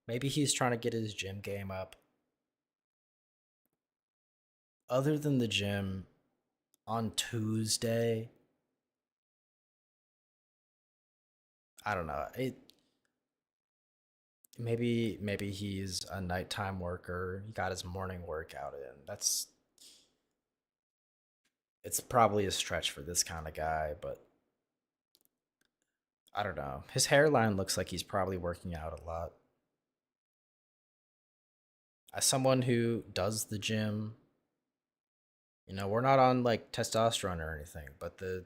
Maybe he's trying to get his gym game up. Other than the gym, on Tuesday, I don't know. Maybe he's a nighttime worker. He got his morning workout in. It's probably a stretch for this kind of guy, but I don't know. His hairline looks like he's probably working out a lot. As someone who does the gym, we're not on, like, testosterone or anything, but the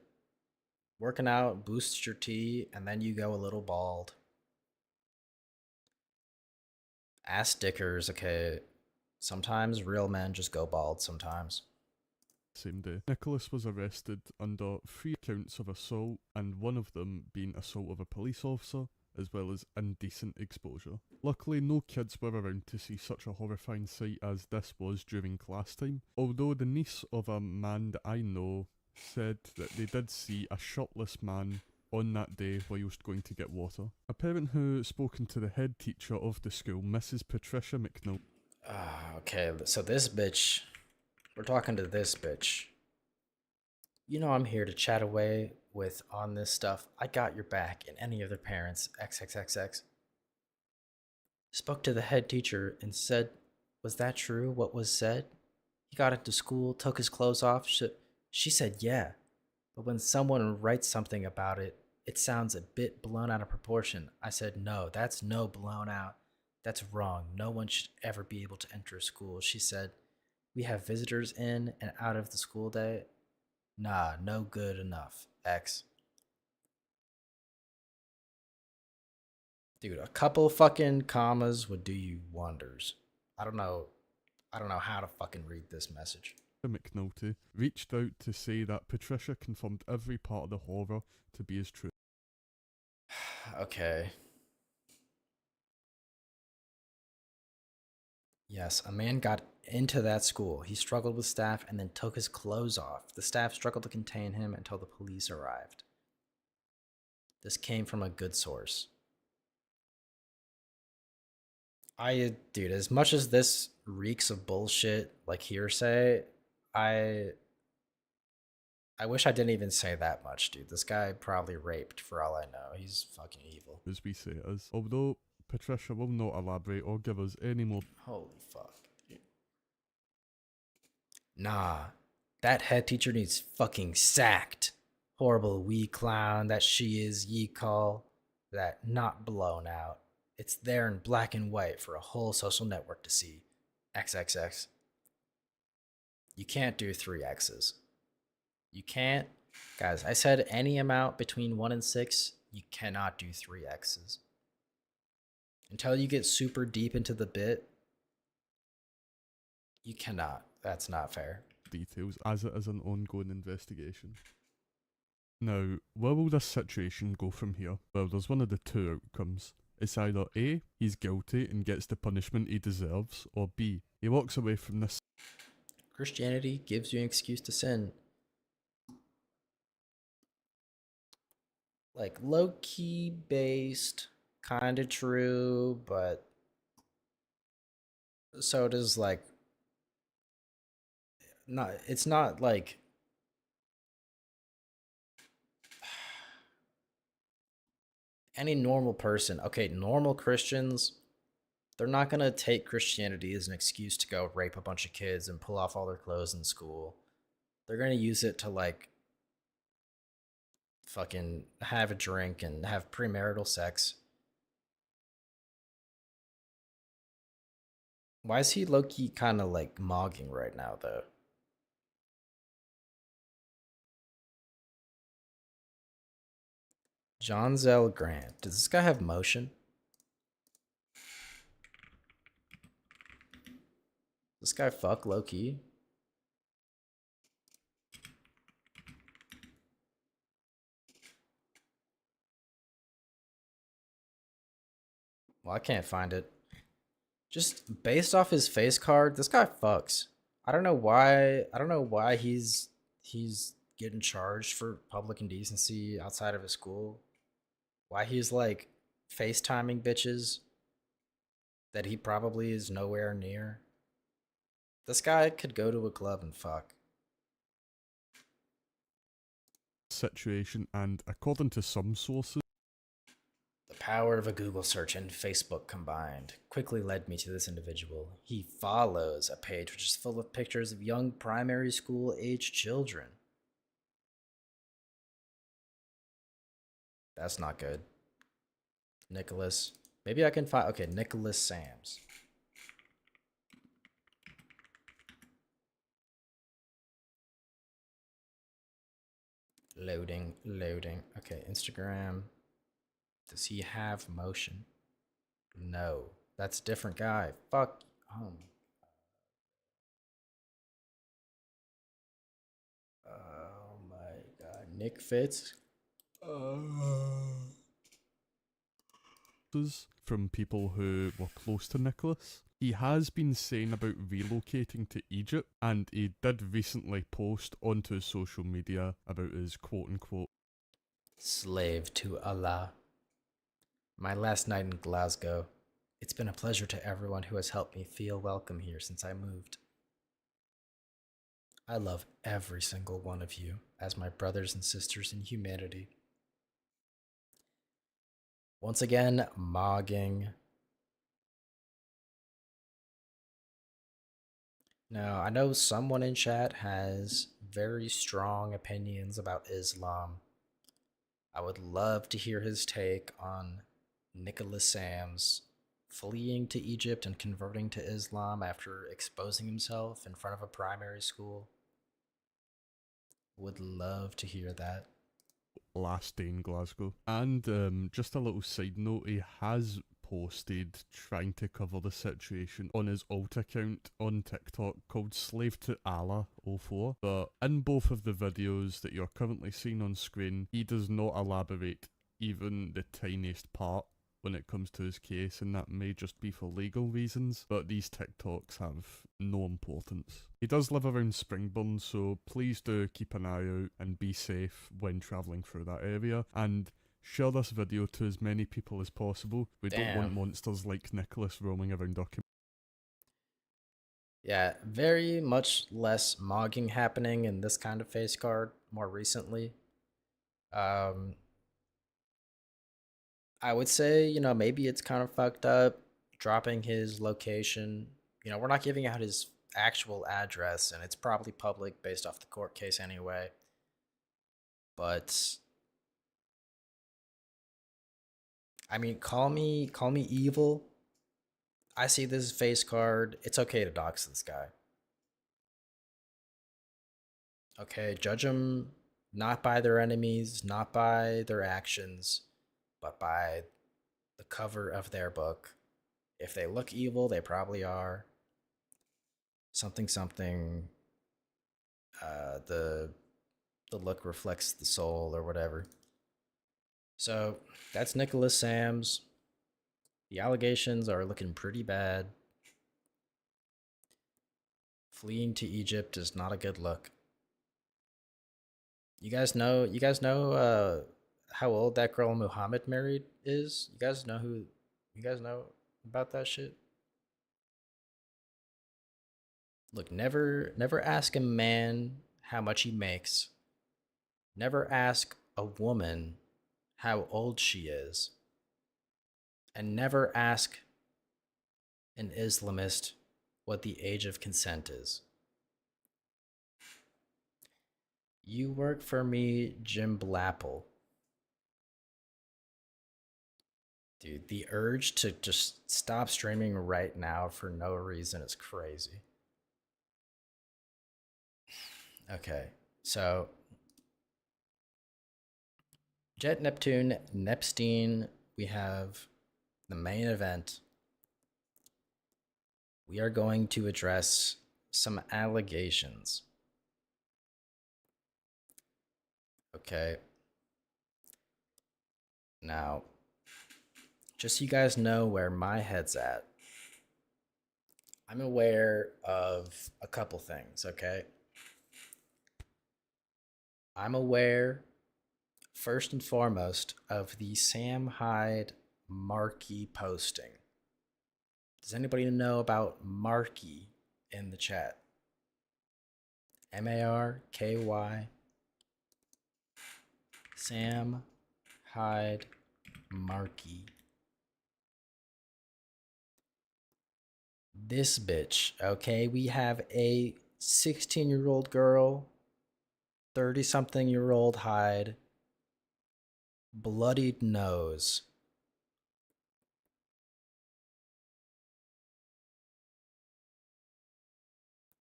working out boosts your T, and then you go a little bald. Ass stickers, okay. Sometimes real men just go bald sometimes. Same day. Nicholas was arrested under 3 counts of assault, and one of them being assault of a police officer, as well as indecent exposure. Luckily, no kids were around to see such a horrifying sight as this was during class time, although the niece of a man that I know said that they did see a shirtless man on that day while he was going to get water. A parent who spoken to the head teacher of the school, Mrs. Patricia McNeil. Okay, so this bitch, we're talking to this bitch. You know I'm here to chat away with on this stuff. I got your back and any of their parents. XXXX. Spoke to the head teacher and said, "Was that true? What was said?" He got into school, took his clothes off. She said, "Yeah." But when someone writes something about it, it sounds a bit blown out of proportion. I said, "No, that's no blown out. That's wrong. No one should ever be able to enter a school." She said, "We have visitors in and out of the school day." Nah, no good enough. X. Dude, a couple fucking commas would do you wonders. I don't know. I don't know how to fucking read this message. McNulty reached out to say that Patricia confirmed every part of the horror to be as true. Okay. Yes, a man got into that school. He struggled with staff and then took his clothes off. The staff struggled to contain him until the police arrived. This came from a good source. Dude, as much as this reeks of bullshit, like hearsay, I wish I didn't even say that much, dude. This guy probably raped for all I know. He's fucking evil. As we say it is. Although Patricia will not elaborate or give us any more. Holy fuck. Nah, that head teacher needs fucking sacked. Horrible wee clown that she is, ye call. That not blown out. It's there in black and white for a whole social network to see. XXX. You can't do 3 X's. You can't. Guys, I said any amount between 1 and 6. You cannot do 3 X's. Until you get super deep into the bit, you cannot. That's not fair. Details as it is an ongoing investigation. Now, where will this situation go from here? Well, there's one of the 2 outcomes. It's either A, he's guilty and gets the punishment he deserves, or B, he walks away from this. Christianity gives you an excuse to sin. Like low-key based, kind of true, but so does like not. It's not like any normal person. Okay, normal Christians, they're not gonna take Christianity as an excuse to go rape a bunch of kids and pull off all their clothes in school. They're gonna use it to like fucking have a drink and have premarital sex. Why is he low-key kind of like mogging right now, though? John Zell Grant. Does this guy have motion? This guy fuck low-key? Well, I can't find it. Just based off his face card, this guy fucks. I don't know why. I don't know why he's getting charged for public indecency outside of his school. Why he's like FaceTiming bitches that he probably is nowhere near. This guy could go to a club and fuck. Situation, and according to some sources, The power of a Google search and Facebook combined quickly led me to this individual. He follows a page which is full of pictures of young primary school age children. That's not good. Nicholas. Maybe I can find. Okay, Nicholas Sams. Loading, loading. Okay, Instagram. Does he have motion? No. That's a different guy. Fuck. Oh my god. Nick Fitz. from people who were close to Nicholas. He has been saying about relocating to Egypt, and he did recently post onto his social media about his quote-unquote Slave to Allah. My last night in Glasgow. It's been a pleasure to everyone who has helped me feel welcome here since I moved. I love every single one of you as my brothers and sisters in humanity. Once again, mogging. Now, I know someone in chat has very strong opinions about Islam. I would love to hear his take on Nicholas Sams fleeing to Egypt and converting to Islam after exposing himself in front of a primary school. Would love to hear that. Last day in Glasgow. And just a little side note, he has posted trying to cover the situation on his alt account on TikTok called Slave to Allah 04. But in both of the videos that you're currently seeing on screen, he does not elaborate even the tiniest part when it comes to his case, and that may just be for legal reasons, but these TikToks have no importance. He does live around Springburn, so please do keep an eye out and be safe when travelling through that area, and share this video to as many people as possible. We don't want monsters like Nicholas roaming around our community. Yeah, very much less mogging happening in this kind of face card more recently. I would say, maybe it's kind of fucked up dropping his location. We're not giving out his actual address, and it's probably public based off the court case anyway. But I mean, call me evil. I see this face card. It's okay to dox this guy. Okay, judge them not by their enemies, not by their actions, but by the cover of their book. If they look evil, they probably are. Something. The look reflects the soul or whatever. So that's Nicholas Sams. The allegations are looking pretty bad. Fleeing to Egypt is not a good look. You guys know how old that girl Muhammad married is? You guys know about that shit? Look, never ask a man how much he makes. Never ask a woman how old she is. And never ask an Islamist what the age of consent is. You work for me, Jim Blapple. Dude, the urge to just stop streaming right now for no reason is crazy. Okay, so Jet Nepstein, we have the main event. We are going to address some allegations. Okay. Now, just so you guys know where my head's at, I'm aware of a couple things, okay? I'm aware, first and foremost, of the Sam Hyde Markey posting. Does anybody know about Markey in the chat? M-A-R-K-Y. Sam Hyde Markey. This bitch, okay? We have a 16-year-old girl, 30-something-year-old Hyde, bloodied nose.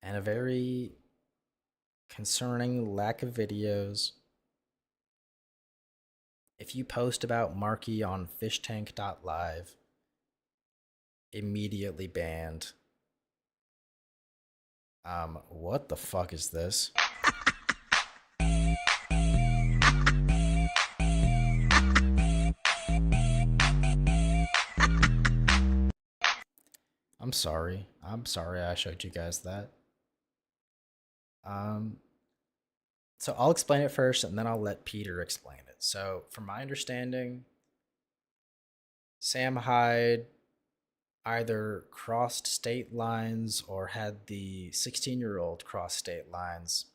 And a very concerning lack of videos. If you post about Markey on fishtank.live, immediately banned. What the fuck is this? I'm sorry I showed you guys that. So I'll explain it first and then I'll let Peter explain it. So from my understanding, Sam Hyde either crossed state lines or had the 16-year-old cross state lines.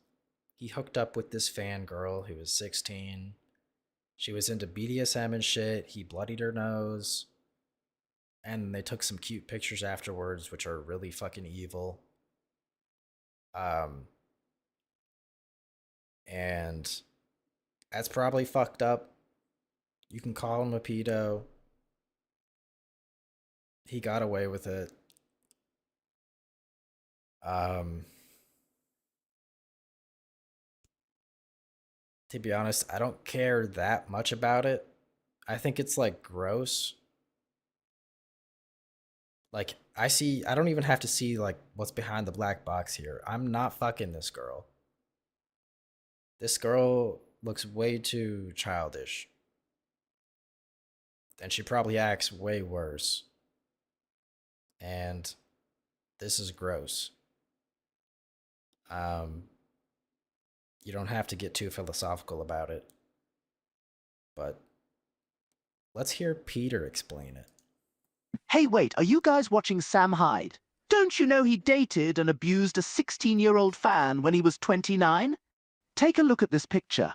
He hooked up with this fangirl who was 16. She was into BDSM and shit. He bloodied her nose. And they took some cute pictures afterwards, which are really fucking evil. And that's probably fucked up. You can call him a pedo. He got away with it. To be honest, I don't care that much about it. I think it's like gross. Like I don't even have to see like what's behind the black box here. I'm not fucking this girl. This girl looks way too childish. And she probably acts way worse. And this is gross. You don't have to get too philosophical about it. But let's hear Peter explain it. Hey, wait, are you guys watching Sam Hyde? Don't you know he dated and abused a 16-year-old fan when he was 29? Take a look at this picture.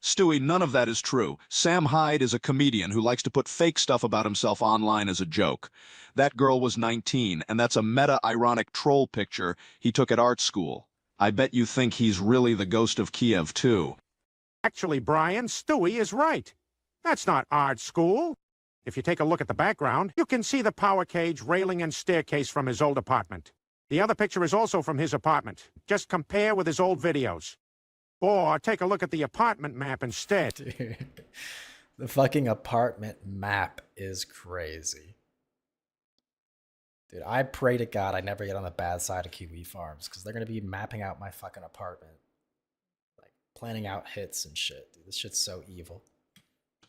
Stewie, none of that is true. Sam Hyde is a comedian who likes to put fake stuff about himself online as a joke. That girl was 19, and that's a meta-ironic troll picture he took at art school. I bet you think he's really the ghost of Kiev, too. Actually, Brian, Stewie is right. That's not art school. If you take a look at the background, you can see the power cage, railing, and staircase from his old apartment. The other picture is also from his apartment. Just compare with his old videos. Or take a look at the apartment map instead. Dude, the fucking apartment map is crazy. Dude, I pray to God I never get on the bad side of Kiwi Farms, because they're going to be mapping out my fucking apartment. Like, planning out hits and shit. Dude, this shit's so evil.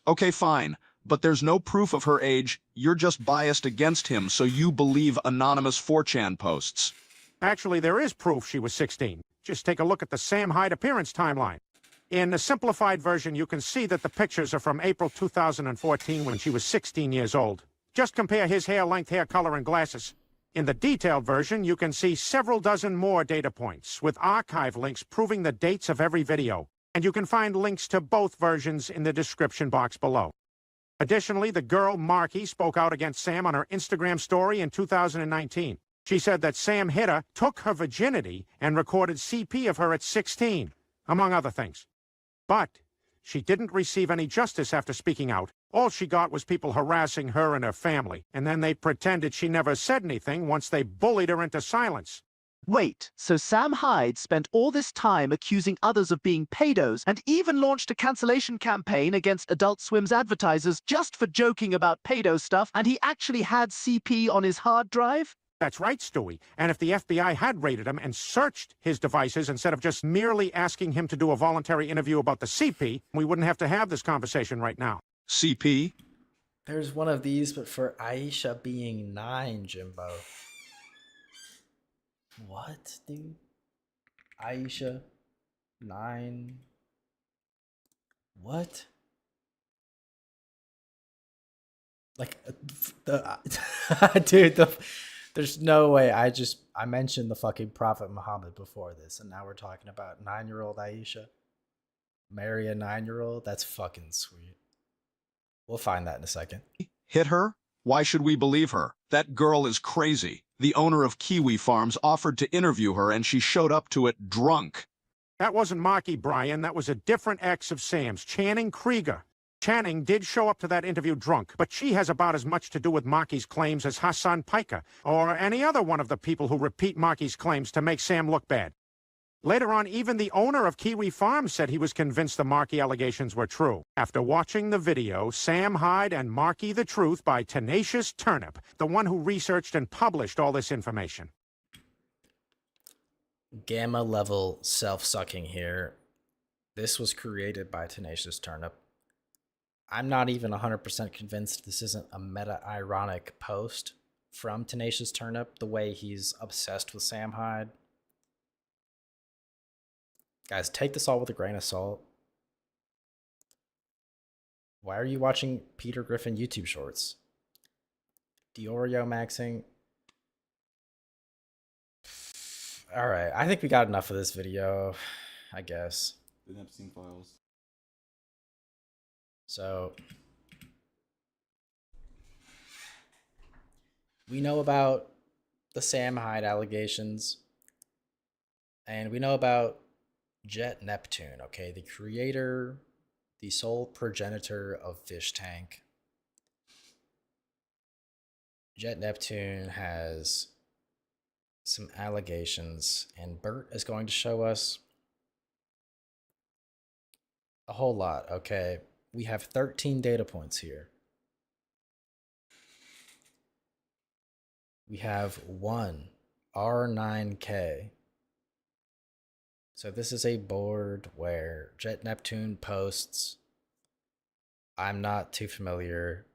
Okay, fine. But there's no proof of her age. You're just biased against him, so you believe anonymous 4chan posts. Actually, there is proof she was 16. Just take a look at the Sam Hyde appearance timeline. In the simplified version, you can see that the pictures are from April 2014 when she was 16 years old. Just compare his hair length, hair color, and glasses. In the detailed version, you can see several dozen more data points with archive links proving the dates of every video. And you can find links to both versions in the description box below. Additionally, the girl, Marky, spoke out against Sam on her Instagram story in 2019. She said that Sam hit her, took her virginity, and recorded CP of her at 16, among other things. But she didn't receive any justice after speaking out. All she got was people harassing her and her family, and then they pretended she never said anything once they bullied her into silence. Wait, so Sam Hyde spent all this time accusing others of being pedos and even launched a cancellation campaign against Adult Swim's advertisers just for joking about pedo stuff, and he actually had CP on his hard drive? That's right, Stewie. And if the FBI had raided him and searched his devices instead of just merely asking him to do a voluntary interview about the CP, we wouldn't have to have this conversation right now. CP? There's one of these, but for Aisha being 9, Jimbo. What, dude? Aisha, 9. What? Like, dude, there's no way. I mentioned the fucking Prophet Muhammad before this, and now we're talking about 9-year-old Aisha. Marry a 9-year-old? That's fucking sweet. We'll find that in a second. Hit her? Why should we believe her? That girl is crazy. The owner of Kiwi Farms offered to interview her, and she showed up to it drunk. That wasn't Marky, Brian. That was a different ex of Sam's, Channing Krieger. Channing did show up to that interview drunk, but she has about as much to do with Marky's claims as Hassan Piker, or any other one of the people who repeat Marky's claims to make Sam look bad. Later on, even the owner of Kiwi Farms said he was convinced the Marky allegations were true. After watching the video, Sam Hyde and Marky the Truth by Tenacious Turnip, the one who researched and published all this information. Gamma level self-sucking here. This was created by Tenacious Turnip. I'm not even 100% convinced this isn't a meta-ironic post from Tenacious Turnip, the way he's obsessed with Sam Hyde. Guys, take this all with a grain of salt. Why are you watching Peter Griffin YouTube shorts? The Oreo maxing. Alright, I think we got enough of this video, I guess. The Nepstein Files. So, we know about the Sam Hyde allegations, and we know about Jet Neptune, okay? The creator, the sole progenitor of Fish Tank. Jet Neptune has some allegations, and Bert is going to show us a whole lot, okay? We have 13 data points here. We have one R9K. So this is a board where Jet Neptune posts, I'm not too familiar,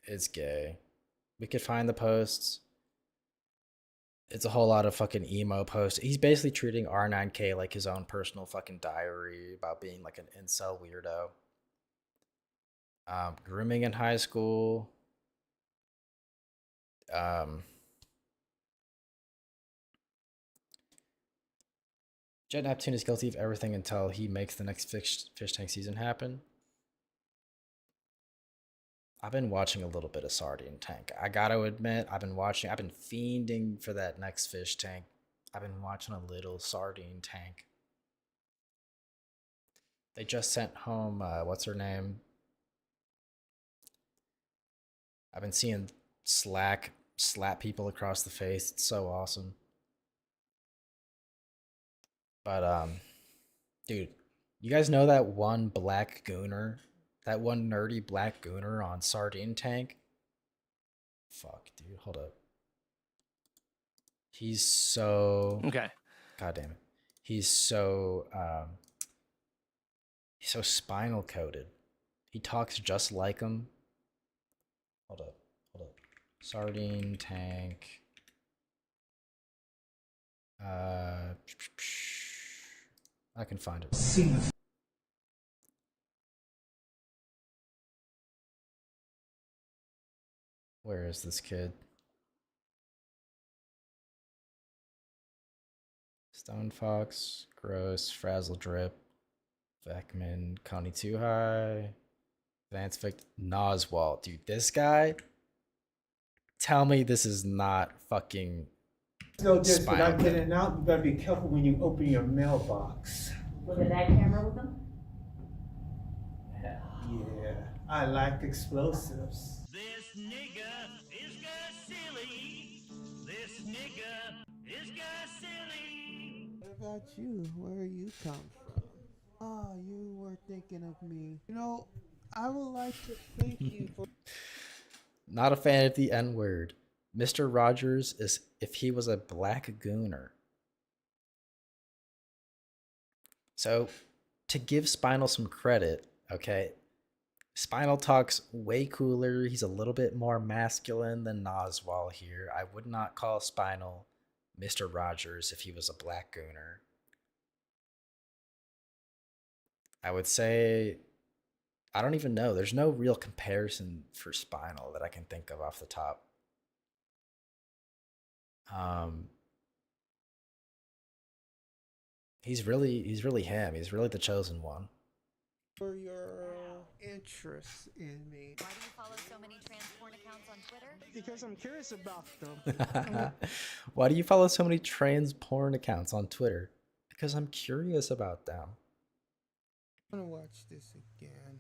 it's gay. We could find the posts. It's a whole lot of fucking emo posts. He's basically treating R9K like his own personal fucking diary about being like an incel weirdo. Grooming in high school. Jet Neptune is guilty of everything until he makes the next fish tank season happen. I've been watching a little bit of Sardine Tank. I gotta admit, I've been fiending for that next fish tank. I've been watching a little Sardine Tank. They just sent home, what's her name? I've been seeing Slack slap people across the face. It's so awesome. But, dude, you guys know that one black gooner? That one nerdy black gooner on Sardine Tank? Fuck, dude, hold up. He's so... Okay. God damn it. He's so spinal coded. He talks just like him. Hold up. Sardine Tank. I can find it. Where is this kid? Stone Fox, Gross, Frazzle Drip, Vecman, Coney Too High, Vance Vic, Noswald. Dude, this guy, tell me this is not fucking No, just spinal without code. getting out, you better be careful when you open your mailbox. Was it that camera with them? Yeah, I like explosives. This nigga is got silly. This nigga is got silly. What about you? Where you come from? Ah, you were thinking of me. You know, I would like to thank you for... Not a fan of the N-word. Mr. Rogers is if he was a black gooner. So, to give Spinal some credit, okay, Spinal talks way cooler. He's a little bit more masculine than Noswald here. I would not call Spinal Mr. Rogers if he was a black gooner. I would say, I don't even know. There's no real comparison for Spinal that I can think of off the top. He's really him. He's really the chosen one. for your interest in me. Why do you follow so many trans porn accounts on Twitter? Because I'm curious about them. Why do you follow so many trans porn accounts on Twitter? Because I'm curious about them. I want to watch this again.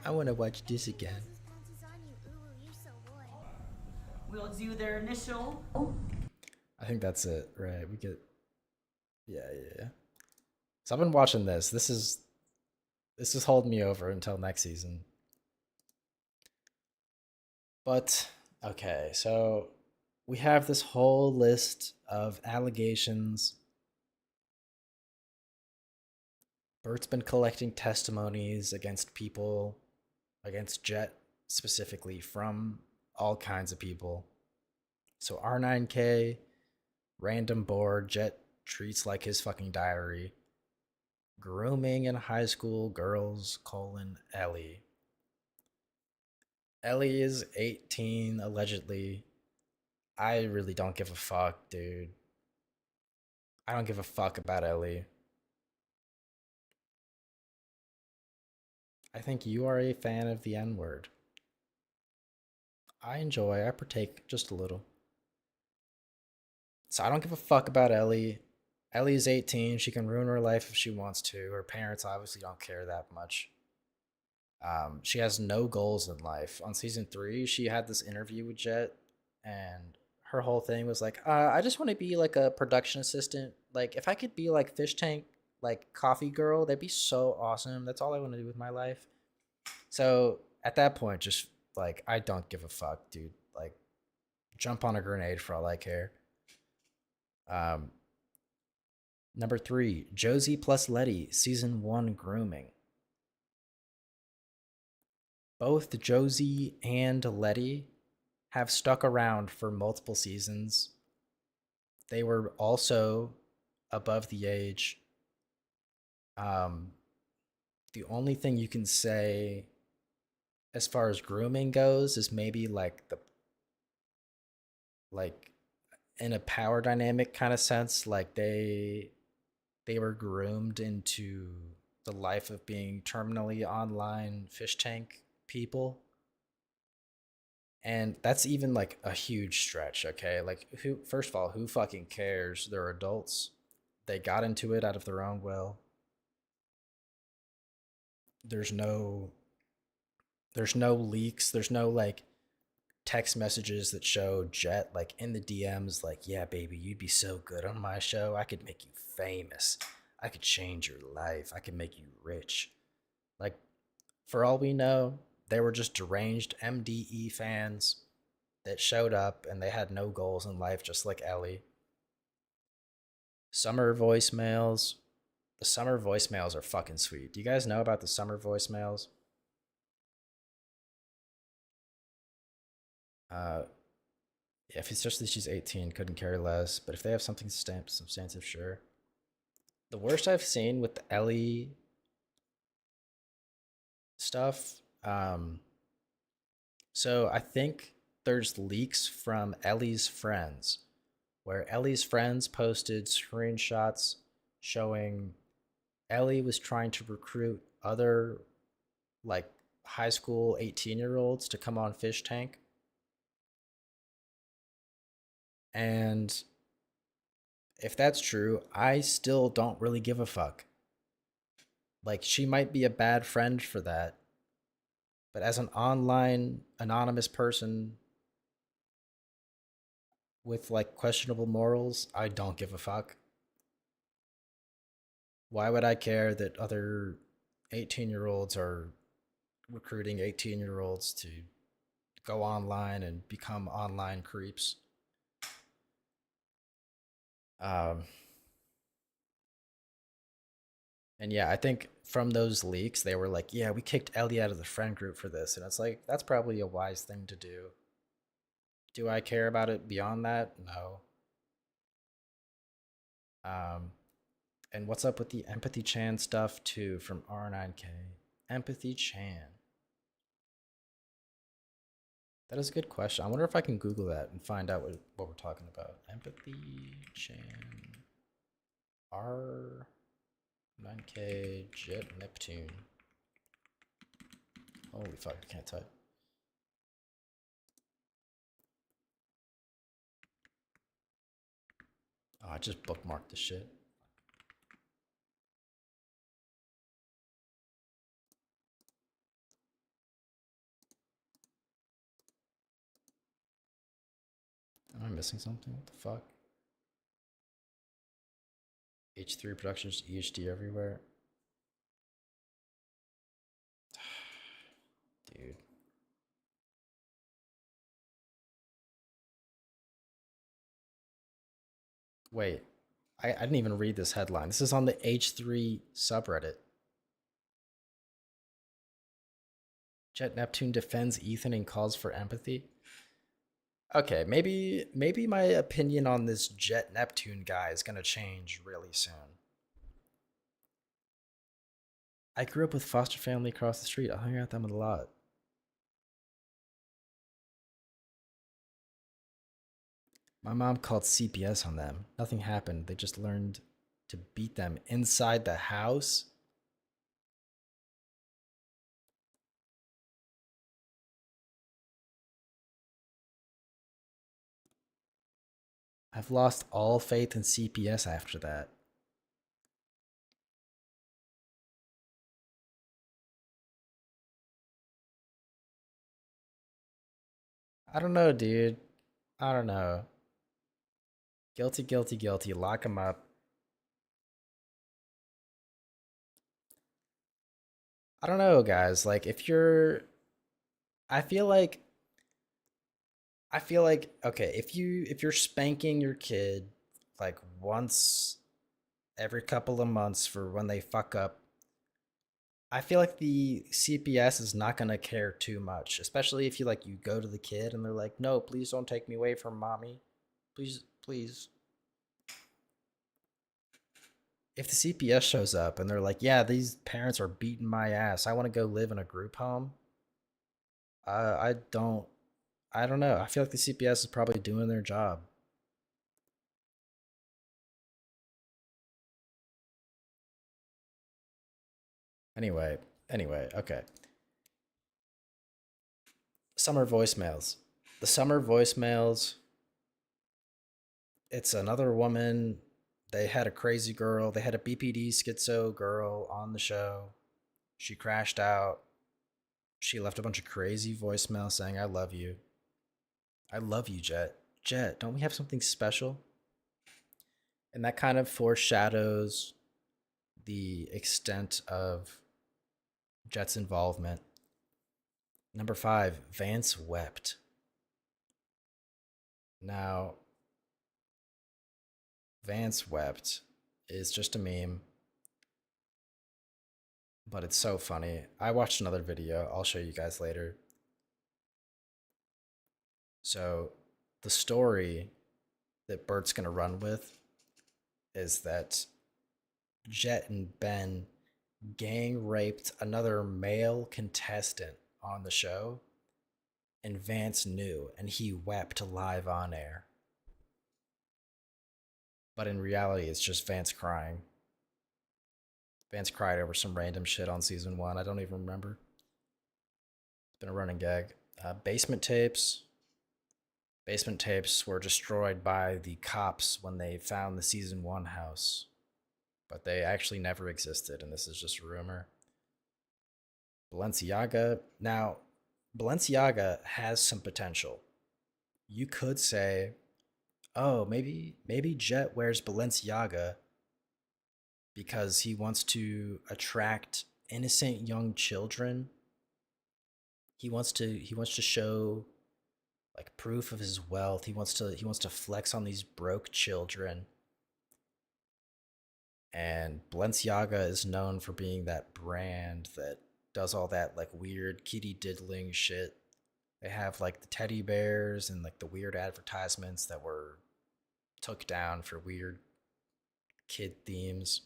I want to watch this again. We'll do their initial. I think that's it, right? We get, yeah. So I've been watching this. This is holding me over until next season. But okay, so we have this whole list of allegations. Bert's been collecting testimonies against people, against Jet specifically, from all kinds of people. So R9K, random board, Jet treats like his fucking diary. Grooming in high school, girls, Ellie. Ellie is 18, allegedly. I really don't give a fuck, dude. I don't give a fuck about Ellie. I think you are a fan of the N word. I partake just a little. So I don't give a fuck about Ellie. Ellie is 18. She can ruin her life if she wants to. Her parents obviously don't care that much. She has no goals in life. On season 3, she had this interview with Jet, and her whole thing was like, I just want to be like a production assistant. Like, if I could be like Fish Tank, like Coffee Girl, that'd be so awesome. That's all I want to do with my life. So at that point, just like, I don't give a fuck, dude. Like, jump on a grenade for all I care. Um, Number 3, Josie plus Letty, season 1 grooming. Both Josie and Letty have stuck around for multiple seasons. They were also above the age. The only thing you can say as far as grooming goes is maybe like in a power dynamic kind of sense, like they were groomed into the life of being terminally online fish tank people. And that's even like a huge stretch, okay? Like, who, first of all, who fucking cares? They're adults. They got into it out of their own will. There's no leaks, there's no like text messages that show Jet like in the DMs like, "Yeah, baby, you'd be so good on my show. I could make you famous. I could change your life. I could make you rich." Like, for all we know, they were just deranged MDE fans that showed up and they had no goals in life, just like Ellie. Summer voicemails. The summer voicemails are fucking sweet. Do you guys know about the summer voicemails? Uh, if it's just that she's 18, couldn't care less. But if they have something substantive, sure. The worst I've seen with the Ellie stuff, so I think there's leaks from Ellie's friends, where Ellie's friends posted screenshots showing Ellie was trying to recruit other like high school 18-year-olds to come on Fish Tank. And if that's true, I still don't really give a fuck. Like, she might be a bad friend for that, but as an online anonymous person with like questionable morals, I don't give a fuck. Why would I care that other 18-year-olds are recruiting 18-year-olds to go online and become online creeps? Um, and yeah, I think from those leaks, they were like, yeah, we kicked Ellie out of the friend group for this. And it's like, that's probably a wise thing to do. Do I care about it beyond that? No. And what's up with the Empathy Chan stuff too from R9K? Empathy Chan. That is a good question. I wonder if I can Google that and find out what we're talking about. Empathy Chan. R9K Jet Neptune. Holy fuck, I can't type. Oh, I just bookmarked this shit. Am I missing something? What the fuck? H3 Productions, EHD everywhere. Dude. Wait, I didn't even read this headline. This is on the H3 subreddit. Jet Neptune defends Ethan and calls for empathy. Okay, maybe my opinion on this Jet Neptune guy is gonna change really soon. I grew up with foster family across the street. I hung out with them a lot. My mom called CPS on them. Nothing happened. They just learned to beat them inside the house. I've lost all faith in CPS after that. I don't know, dude. I don't know. Guilty, guilty, guilty. Lock him up. I don't know, guys. Like, if you're. I feel like. Okay, if you're spanking your kid like once every couple of months for when they fuck up, I feel like the CPS is not gonna care too much, especially if you go to the kid and they're like, "No, please don't take me away from mommy, please, please." If the CPS shows up and they're like, "Yeah, these parents are beating my ass. I want to go live in a group home," I don't, I don't know. I feel like the CPS is probably doing their job. Anyway, okay. Summer voicemails. The summer voicemails. It's another woman. They had a crazy girl. They had a BPD schizo girl on the show. She crashed out. She left a bunch of crazy voicemails saying, "I love you. I love you, Jet. Jet, don't we have something special?" And that kind of foreshadows the extent of Jet's involvement. Number 5, Vance wept. Now, Vance wept is just a meme, but it's so funny. I watched another video. I'll show you guys later. So, the story that Bert's going to run with is that Jet and Ben gang raped another male contestant on the show, and Vance knew, and he wept live on air. But in reality, it's just Vance crying. Vance cried over some random shit on season 1. I don't even remember. It's been a running gag. Basement tapes. Basement tapes were destroyed by the cops when they found the season 1 house. But they actually never existed, and this is just a rumor. Balenciaga. Now, Balenciaga has some potential. You could say, oh, maybe Jet wears Balenciaga because he wants to attract innocent young children. He wants to show like proof of his wealth. He wants to flex on these broke children. And Balenciaga is known for being that brand that does all that like weird kitty diddling shit. They have like the teddy bears and like the weird advertisements that were took down for weird kid themes.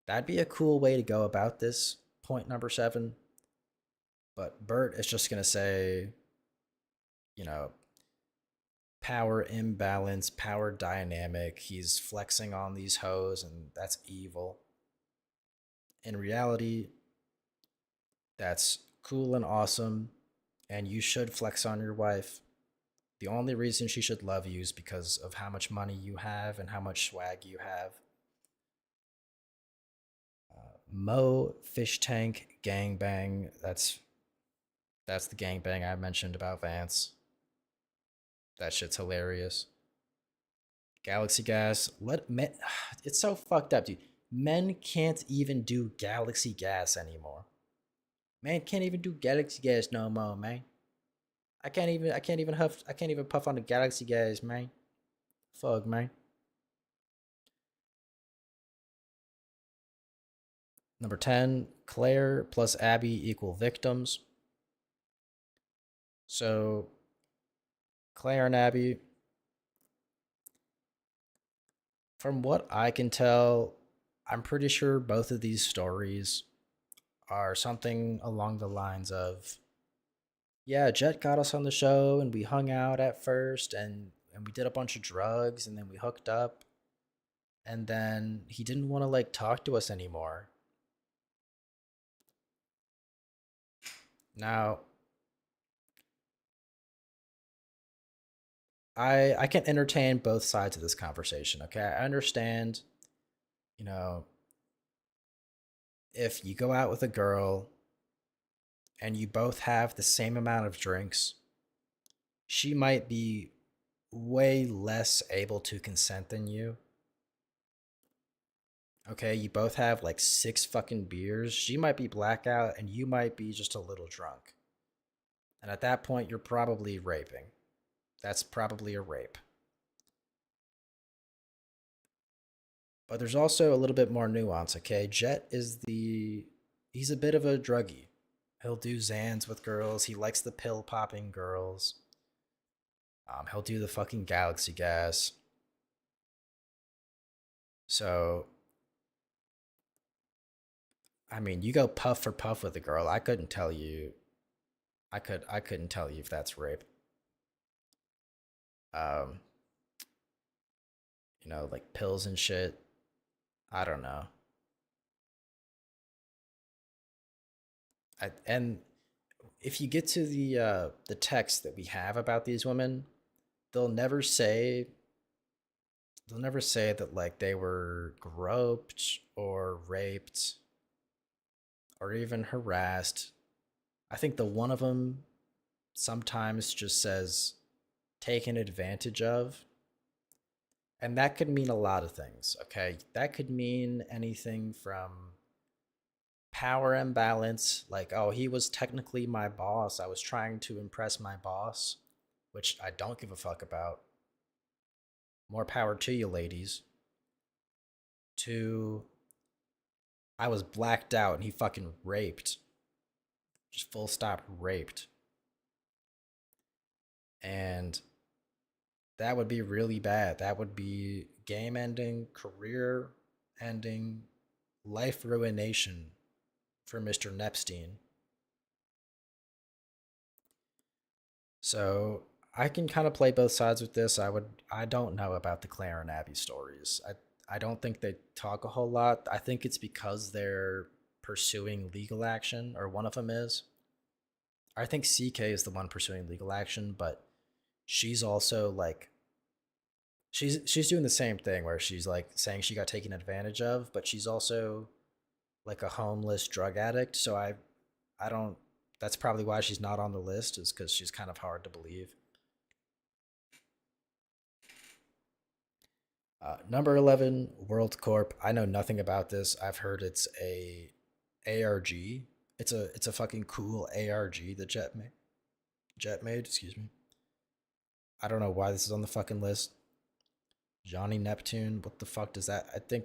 That'd be a cool way to go about this, point number 7. But Bert is just going to say, power imbalance, power dynamic. He's flexing on these hoes, and that's evil. In reality, that's cool and awesome, and you should flex on your wife. The only reason she should love you is because of how much money you have and how much swag you have. Mo Fish Tank Gangbang. That's the gangbang I mentioned about Vance. That shit's hilarious. Galaxy Gas. It's so fucked up, dude. Men can't even do Galaxy Gas anymore. Man can't even do Galaxy Gas no more, man. I can't even puff on the Galaxy Gas, man. Fuck, man. Number 10, Claire plus Abby equal victims. So, Claire and Abby, from what I can tell, I'm pretty sure both of these stories are something along the lines of, yeah, Jet got us on the show and we hung out at first and and we did a bunch of drugs, and then we hooked up, and then he didn't want to like talk to us anymore. Now, I can entertain both sides of this conversation, okay? I understand, you know, if you go out with a girl and you both have the same amount of drinks, she might be way less able to consent than you. Okay, you both have like 6 fucking beers. She might be blackout and you might be just a little drunk. And at that point, you're probably raping. That's probably a rape. But there's also a little bit more nuance, okay? Jet is he's a bit of a druggie. He'll do Xans with girls. He likes the pill popping girls. He'll do the fucking galaxy gas. So, I mean, you go puff for puff with a girl. I couldn't tell you. I couldn't tell you if that's rape. You know, like pills and shit. I don't know. And if you get to the text that we have about these women, they'll never say that like they were groped or raped or even harassed. I think the one of them sometimes just says taken advantage of. And that could mean a lot of things, okay? That could mean anything from power imbalance, like, oh, he was technically my boss. I was trying to impress my boss, which I don't give a fuck about. More power to you, ladies. To, I was blacked out and he fucking raped. Just full stop raped. And that would be really bad. That would be game ending, career ending, life ruination for Mr. Nepstein. So I can kind of play both sides with this. I don't know about the Claire and Abby stories. I don't think they talk a whole lot. I think it's because they're pursuing legal action, or one of them is. I think CK is the one pursuing legal action, but she's also like she's doing the same thing where she's like saying she got taken advantage of, but she's also like a homeless drug addict. So I don't that's probably why she's not on the list, is because she's kind of hard to believe. Number 11, World Corp. I know nothing about this. I've heard it's a ARG. It's a fucking cool ARG that Jet made, excuse me. I don't know why this is on the fucking list. Johnny Neptune, what the fuck does that? I think,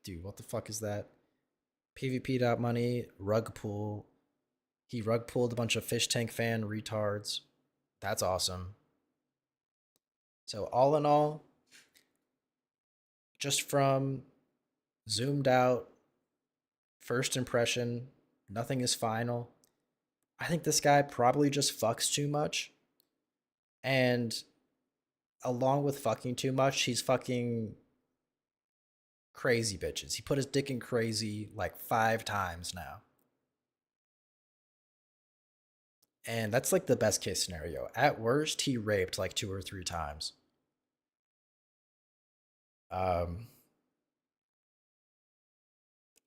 dude, what the fuck is that? PvP.money, rug pull. He rug pulled a bunch of fish tank fan retards. That's awesome. So all in all, just from zoomed out, first impression, nothing is final. I think this guy probably just fucks too much. And along with fucking too much, he's fucking crazy bitches. He put his dick in crazy like 5 times now. And that's like the best case scenario. At worst, he raped like 2 or 3 times.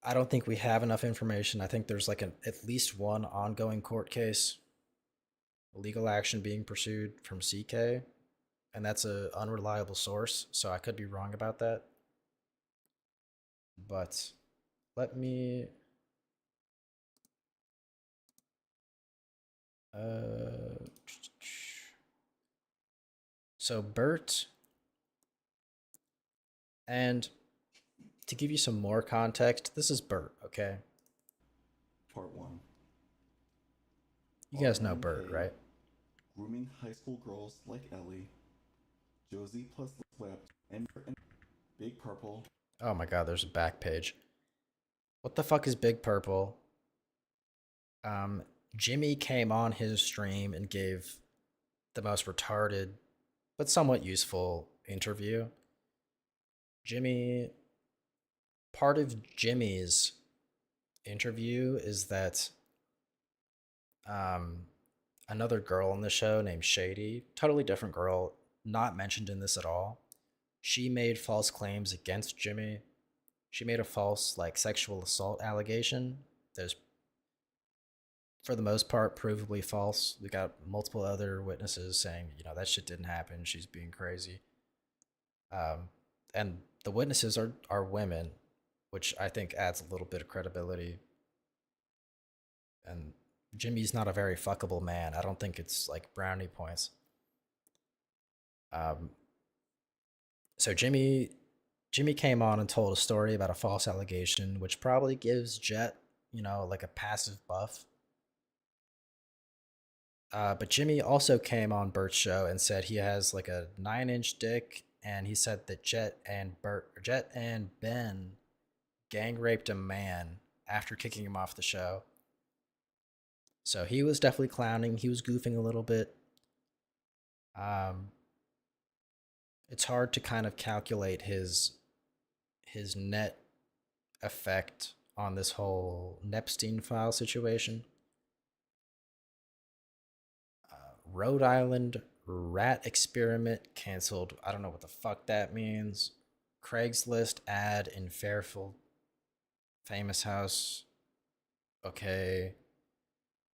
I don't think we have enough information. I think there's like at least one ongoing court case, legal action being pursued from CK, and that's an unreliable source, so I could be wrong about that. But let me so Bert, and to give you some more context, this is Bert, okay? Part 1. You guys know Bert, right? Grooming high school girls like Ellie. Josie plus Swept and Big Purple. Oh my god, there's a back page. What the fuck is Big Purple? Jimmy came on his stream and gave the most retarded but somewhat useful interview. Jimmy, part of Jimmy's interview is that um, another girl on the show named Shady, totally different girl, not mentioned in this at all. She made false claims against Jimmy. She made a false like sexual assault allegation. There's for the most part provably false. We got multiple other witnesses saying, that shit didn't happen. She's being crazy. And the witnesses are women, which I think adds a little bit of credibility. And Jimmy's not a very fuckable man. I don't think it's like brownie points. So Jimmy came on and told a story about a false allegation, which probably gives Jet, like a passive buff. But Jimmy also came on Bert's show and said he has like a 9-inch dick, and he said that Jet and Ben gang raped a man after kicking him off the show. So he was definitely clowning. He was goofing a little bit. It's hard to kind of calculate his net effect on this whole Nepstein file situation. Rhode Island rat experiment canceled. I don't know what the fuck that means. Craigslist ad in Fairfield famous house. Okay.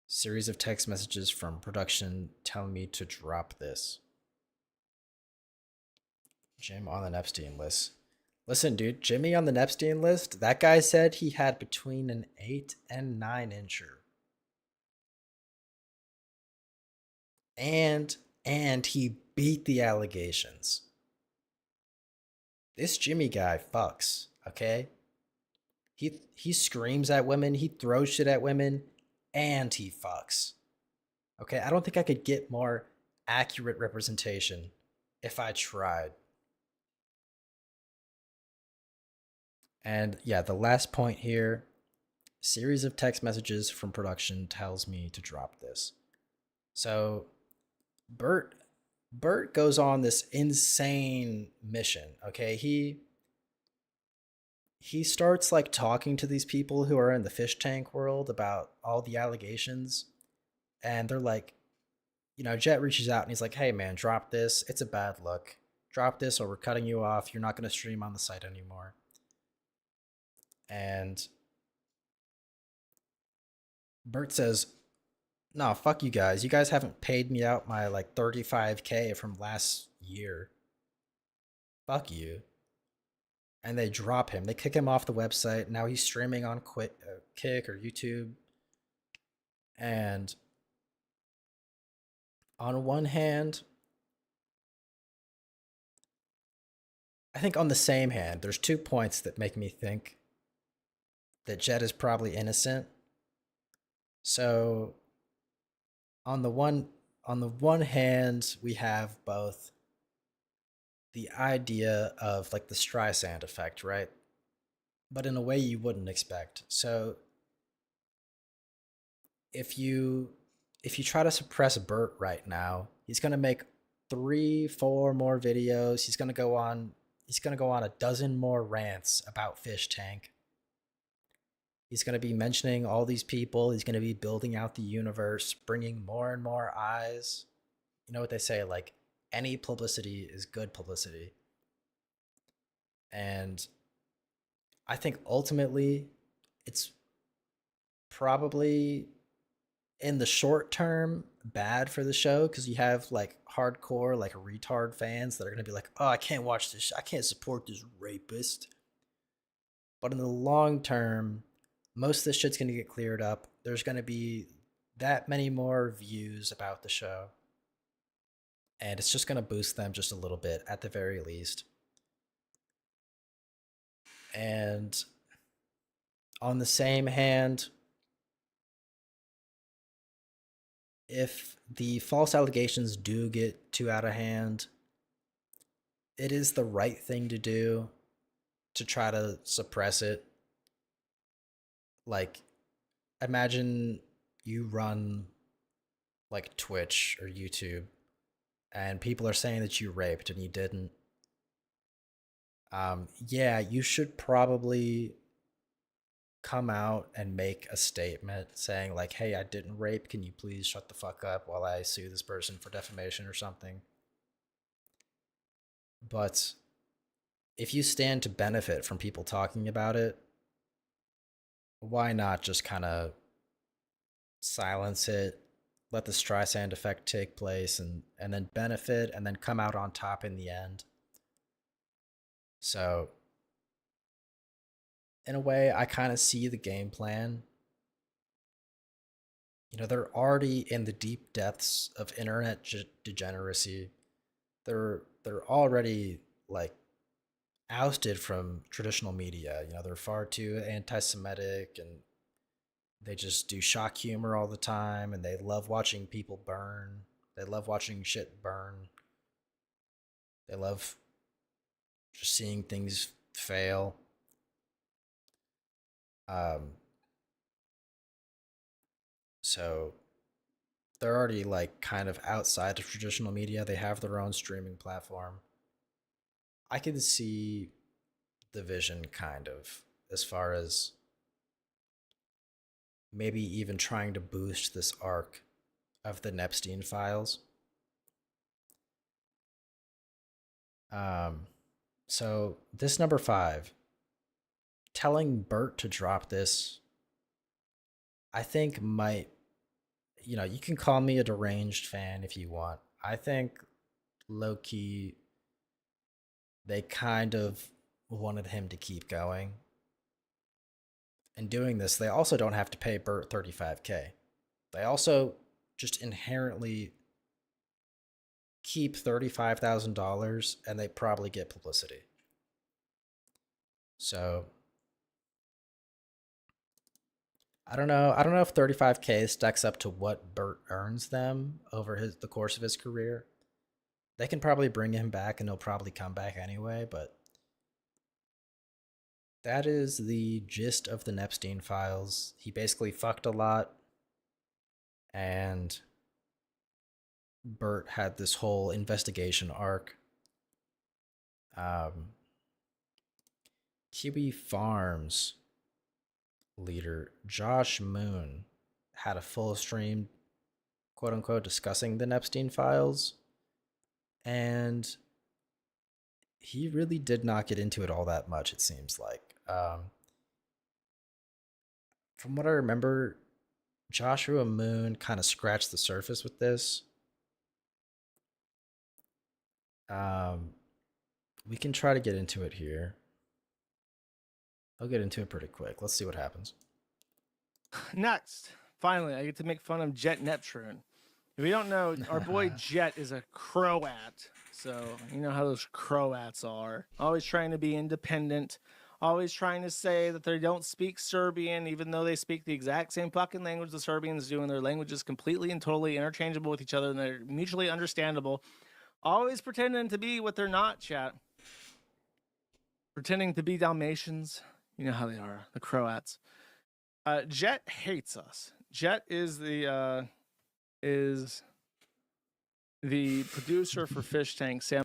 Series of text messages from production telling me to drop this. Jim on the Nepstein list. Listen, dude, Jimmy on the Nepstein list, that guy said he had between an 8 and 9 incher. And he beat the allegations. This Jimmy guy fucks, okay? He screams at women, he throws shit at women, and he fucks. Okay, I don't think I could get more accurate representation if I tried. And yeah, the last point here, series of text messages from production tells me to drop this. So Bert goes on this insane mission, okay? He starts like talking to these people who are in the fish tank world about all the allegations, and they're like, Jet reaches out and he's like, "Hey man, drop this. It's a bad look. Drop this or we're cutting you off. You're not going to stream on the site anymore." And Bert says, "No, fuck you guys. You guys haven't paid me out my like 35K from last year. Fuck you." And they drop him. They kick him off the website. Now he's streaming on Kick or YouTube. And on one hand, I think on the same hand, there's 2 points that make me think that Jet is probably innocent. So on the one hand, we have both the idea of like the Streisand effect, right? But in a way you wouldn't expect. So if you try to suppress Bert right now, he's gonna make 3-4 more videos. He's gonna go on a dozen more rants about Fish Tank. He's gonna be mentioning all these people. He's gonna be building out the universe, bringing more and more eyes. You know what they say, like any publicity is good publicity. And I think ultimately it's probably in the short term bad for the show because you have like hardcore like retard fans that are going to be like, "Oh, I can't watch this. I can't support this rapist." But in the long term, most of this shit's going to get cleared up. There's going to be that many more views about the show. And it's just going to boost them just a little bit at the very least. And on the same hand, if the false allegations do get too out of hand, it is the right thing to do to try to suppress it. Like, imagine you run like Twitch or YouTube and people are saying that you raped and you didn't, yeah, you should probably come out and make a statement saying like, hey, I didn't rape, can you please shut the fuck up while I sue this person for defamation or something. But if you stand to benefit from people talking about it, why not just kind of silence it, let the Streisand effect take place, and then benefit, and then come out on top in the end. So in a way, I kind of see the game plan. You know, they're already in the deep depths of internet degeneracy. They're already like ousted from traditional media. You know, they're far too anti-Semitic, and they just do shock humor all the time, and they love watching people burn. They love watching shit burn. They love just seeing things fail. So they're already like kind of outside of traditional media. They have their own streaming platform. I can see the vision kind of, as far as maybe even trying to boost this arc of the Nepstein Files. So this number 5, telling Bert to drop this, I think might, you know, you can call me a deranged fan if you want. I think low key, they kind of wanted him to keep going. In doing this, they also don't have to pay Bert $35K. They also just inherently keep $35,000, and they probably get publicity. So I don't know if $35K stacks up to what Bert earns them over the course of his career. They can probably bring him back, and he'll probably come back anyway, but that is the gist of the Nepstein Files. He basically fucked a lot, and Bert had this whole investigation arc. Kiwi Farms leader Josh Moon had a full stream, quote unquote, discussing the Nepstein Files, and he really did not get into it all that much, it seems like. From what I remember, Joshua Moon kind of scratched the surface with this. We can try to get into it here. I'll get into it pretty quick. Let's see what happens. Next, finally, I get to make fun of Jet Nepstein. If you don't know, our boy Jet is a Croat. So, you know how those Croats are. Always trying to be independent. Always trying to say that they don't speak Serbian, even though they speak the exact same fucking language the Serbians do, and their language is completely and totally interchangeable with each other, and they're mutually understandable. Always pretending to be what they're not, chat. Pretending to be Dalmatians. You know how they are, the Croats. Jet hates us. Jet is the producer for Fish Tank. Sam.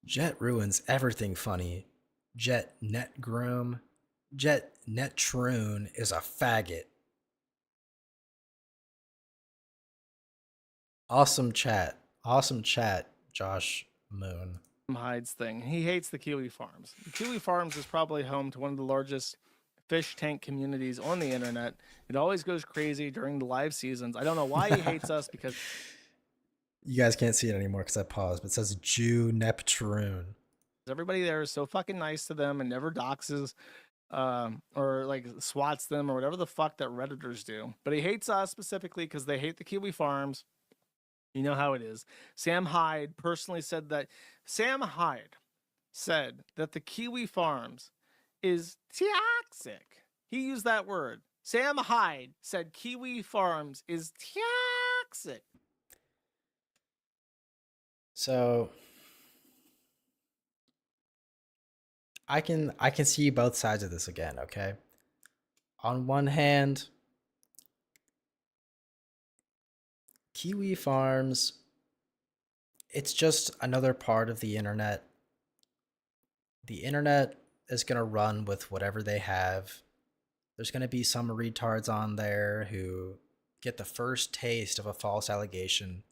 Jet ruins everything funny. Jet Netgroom. Jet Netroon is a faggot. Awesome chat. Awesome chat, Josh Moon. Hyde's thing. He hates the Kiwi Farms. The Kiwi Farms is probably home to one of the largest fish tank communities on the internet. It always goes crazy during the live seasons. I don't know why he hates us, because you guys can't see it anymore because I paused, but it says Jew Neptune. Everybody there is so fucking nice to them and never doxes or like swats them or whatever the fuck that Redditors do. But he hates us specifically because they hate the Kiwi Farms. You know how it is. Sam Hyde personally said that. Sam Hyde said that the Kiwi Farms is toxic. He used that word. Sam Hyde said Kiwi Farms is toxic. So I can see both sides of this again, okay? On one hand, Kiwi Farms, it's just another part of the internet. The internet is going to run with whatever they have. There's going to be some retards on there who get the first taste of a false allegation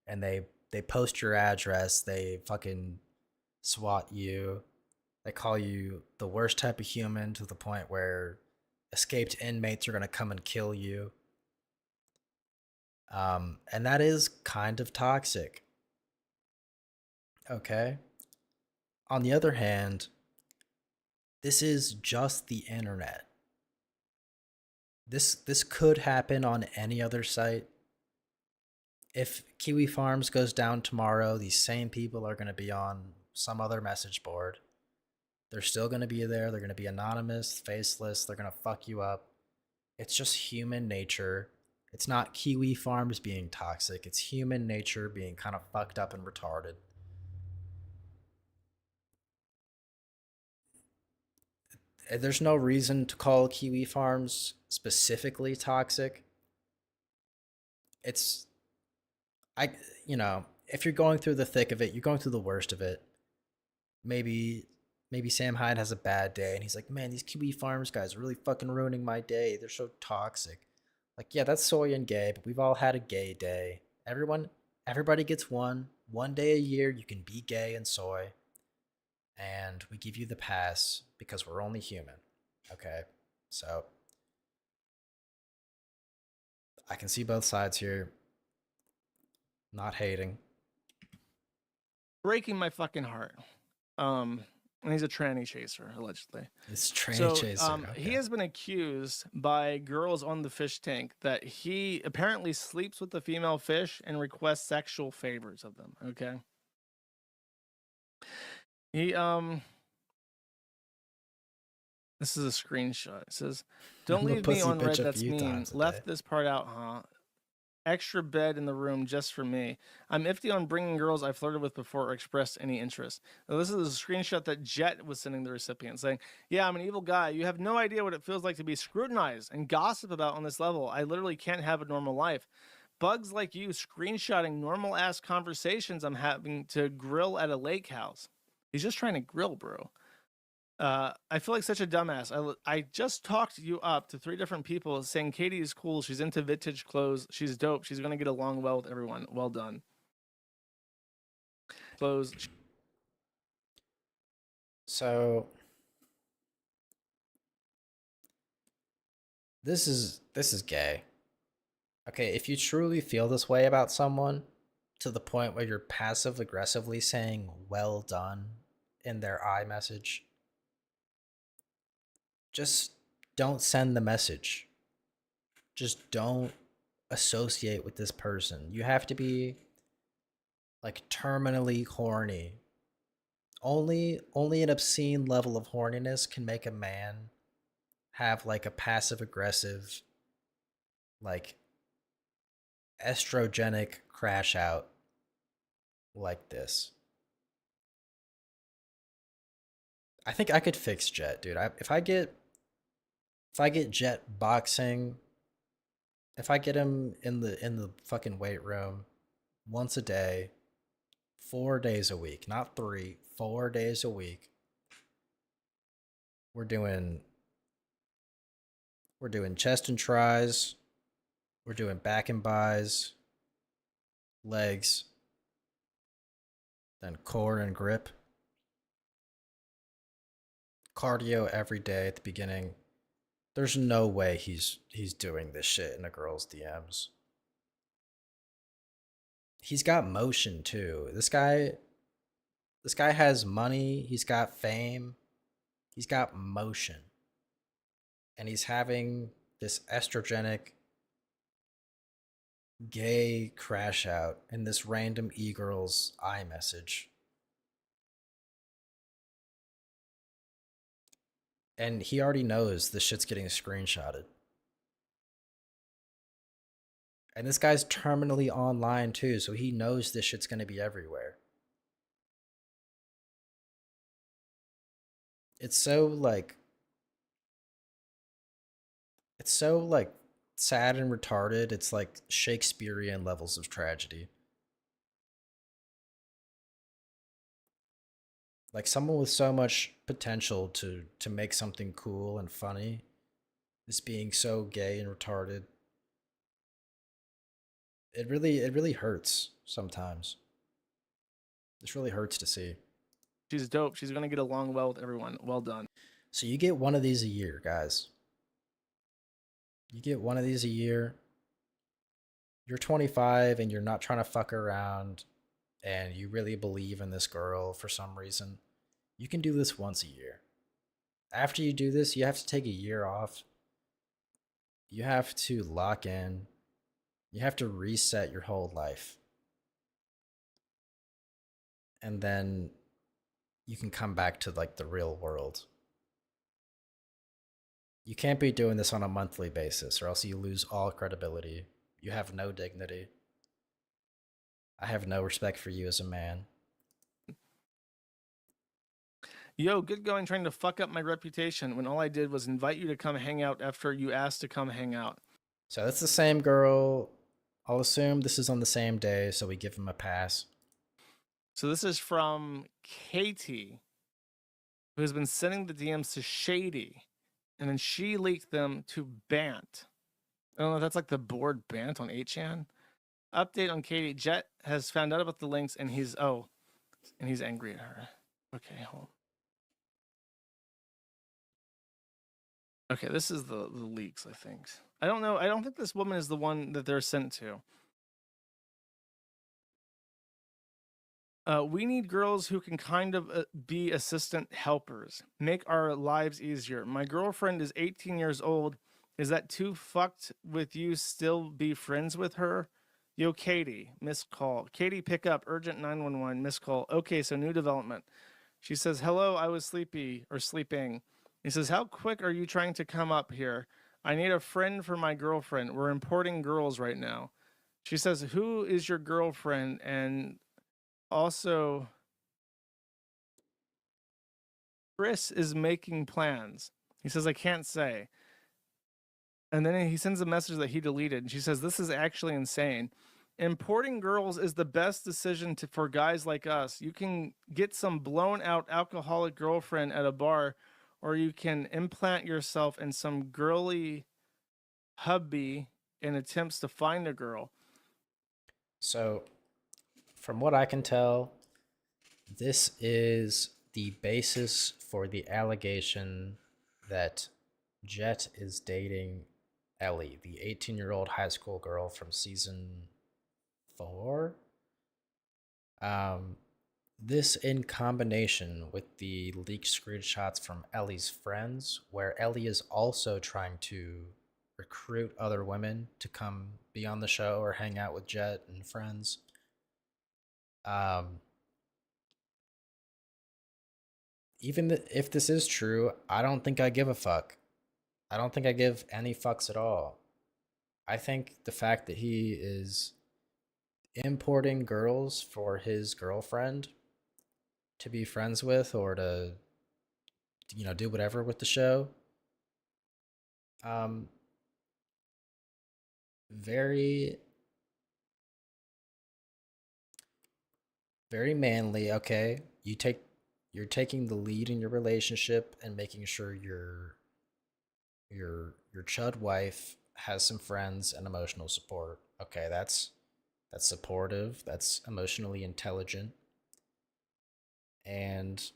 and they post your address, they fucking swat you. They call you the worst type of human to the point where escaped inmates are going to come and kill you. And that is kind of toxic. Okay. On the other hand, this is just the internet. This could happen on any other site. If Kiwi Farms goes down tomorrow, these same people are going to be on some other message board. They're still going to be there. They're going to be anonymous, faceless. They're going to fuck you up. It's just human nature. It's not Kiwi Farms being toxic. It's human nature being kind of fucked up and retarded. There's no reason to call Kiwi Farms specifically toxic. It's, if you're going through the thick of it, you're going through the worst of it. Maybe Sam Hyde has a bad day and he's like, man, these Kiwi Farms guys are really fucking ruining my day. They're so toxic. Like, yeah, that's soy and gay, but we've all had a gay day. Everybody gets one day a year. You can be gay and soy. And we give you the pass because we're only human. Okay? So I can see both sides here. Not hating. Breaking my fucking heart. And he's a tranny chaser, allegedly. It's tranny chaser. Okay. He has been accused by girls on the fish tank that he apparently sleeps with the female fish and requests sexual favors of them. Okay. This is a screenshot. It says, "Don't leave me on red. That's mean. Left this part out, huh? Extra bed in the room just for me. I'm iffy on bringing girls I flirted with before or expressed any interest." Now, this is a screenshot that Jet was sending the recipient saying, "Yeah, I'm an evil guy. You have no idea what it feels like to be scrutinized and gossiped about on this level. I literally can't have a normal life. Bugs like you screenshotting normal ass conversations I'm having to grill at a lake house." He's just trying to grill, bro. I feel like such a dumbass. I just talked you up to 3 different people saying Katie is cool. She's into vintage clothes. She's dope. She's going to get along well with everyone. Well done. Clothes. So this is gay. Okay, if you truly feel this way about someone to the point where you're passive aggressively saying well done in their iMessage, just don't send the message. Just don't associate with this person. You have to be like terminally horny. Only an obscene level of horniness can make a man have like a passive aggressive, like estrogenic crash out like this. I think I could fix Jet, dude. If I get Jet boxing, if I get him in the fucking weight room once a day, 4 days a week, not 3, 4 days a week, we're doing chest and tries, we're doing back and buys, legs, then core and grip. Cardio every day at the beginning. There's no way he's doing this shit in a girl's DMs. He's got motion too. This guy has money, he's got fame, he's got motion. And he's having this estrogenic gay crash out in this random e-girl's iMessage. And he already knows this shit's getting screenshotted. And this guy's terminally online too, so he knows this shit's gonna be everywhere. It's so sad and retarded. It's like Shakespearean levels of tragedy. Like someone with so much potential to make something cool and funny is being so gay and retarded. It really hurts sometimes. This really hurts to see. She's dope. She's gonna get along well with everyone. Well done. So you get one of these a year, guys. You get one of these a year. You're 25 and you're not trying to fuck around and you really believe in this girl for some reason. You can do this once a year. After you do this, you have to take a year off. You have to lock in. You have to reset your whole life. And then you can come back to like the real world. You can't be doing this on a monthly basis or else you lose all credibility. You have no dignity. I have no respect for you as a man. Yo, good going trying to fuck up my reputation when all I did was invite you to come hang out after you asked to come hang out. So that's the same girl. I'll assume this is on the same day, so we give him a pass. So this is from Katie, who has been sending the DMs to Shady, and then she leaked them to Bant. I don't know if that's like the board Bant on 8chan. Update on Katie. Jet has found out about the links, and he's angry at her. Okay, hold on. Okay, this is the leaks, I think. I don't know. I don't think this woman is the one that they're sent to. We need girls who can kind of be assistant helpers. Make our lives easier. My girlfriend is 18 years old. Is that too fucked with you still be friends with her? Yo, Katie, missed call. Katie, pick up. Urgent 911, missed call. Okay, so new development. She says, hello, I was sleeping. He says, how quick are you trying to come up here? I need a friend for my girlfriend. We're importing girls right now. She says, who is your girlfriend? And also, Chris is making plans. He says, I can't say. And then he sends a message that he deleted. And she says, this is actually insane. Importing girls is the best decision for guys like us. You can get some blown out alcoholic girlfriend at a bar, or you can implant yourself in some girly hubby in attempts to find a girl. So, from what I can tell, this is the basis for the allegation that Jet is dating Ellie, the 18-year-old high school girl from season 4. This in combination with the leaked screenshots from Ellie's friends, where Ellie is also trying to recruit other women to come be on the show or hang out with Jet and friends. Even if this is true, I don't think I give a fuck. I don't think I give any fucks at all. I think the fact that he is importing girls for his girlfriend to be friends with or to, do whatever with the show, very, very manly. Okay, you're taking the lead in your relationship and making sure your chud wife has some friends and emotional support. Okay, that's supportive, that's emotionally intelligent, and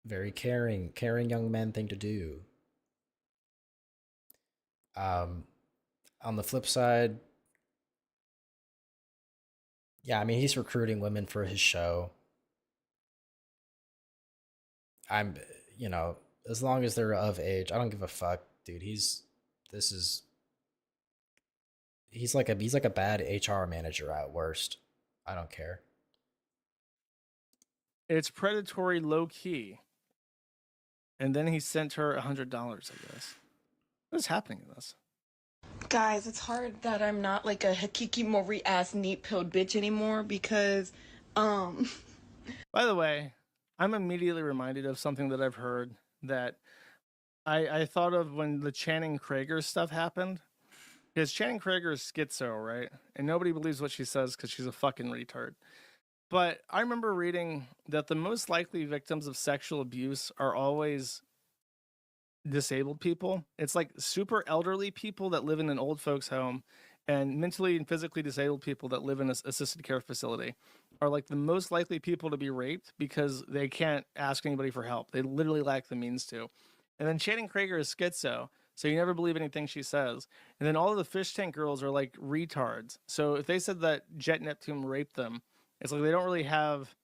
very caring young man thing to do. On the flip side, yeah, I mean, he's recruiting women for his show. As long as they're of age, I don't give a fuck, dude. He's like a bad HR manager at worst. I don't care. It's predatory low key. And then he sent her $100, I guess. What is happening in this? Guys, it's hard that I'm not like a Hikiki ass neat pilled bitch anymore because By the way, I'm immediately reminded of something that I've heard, that I thought of when the Channing Krager stuff happened. Because Channing Krager is schizo, right? And nobody believes what she says because she's a fucking retard. But I remember reading that the most likely victims of sexual abuse are always disabled people. It's like super elderly people that live in an old folks home and mentally and physically disabled people that live in an assisted care facility are like the most likely people to be raped because they can't ask anybody for help. They literally lack the means to. And then Channing Krager is schizo, so you never believe anything she says. And then all of the fish tank girls are like retards. So if they said that Jet Neptune raped them, it's like they don't really have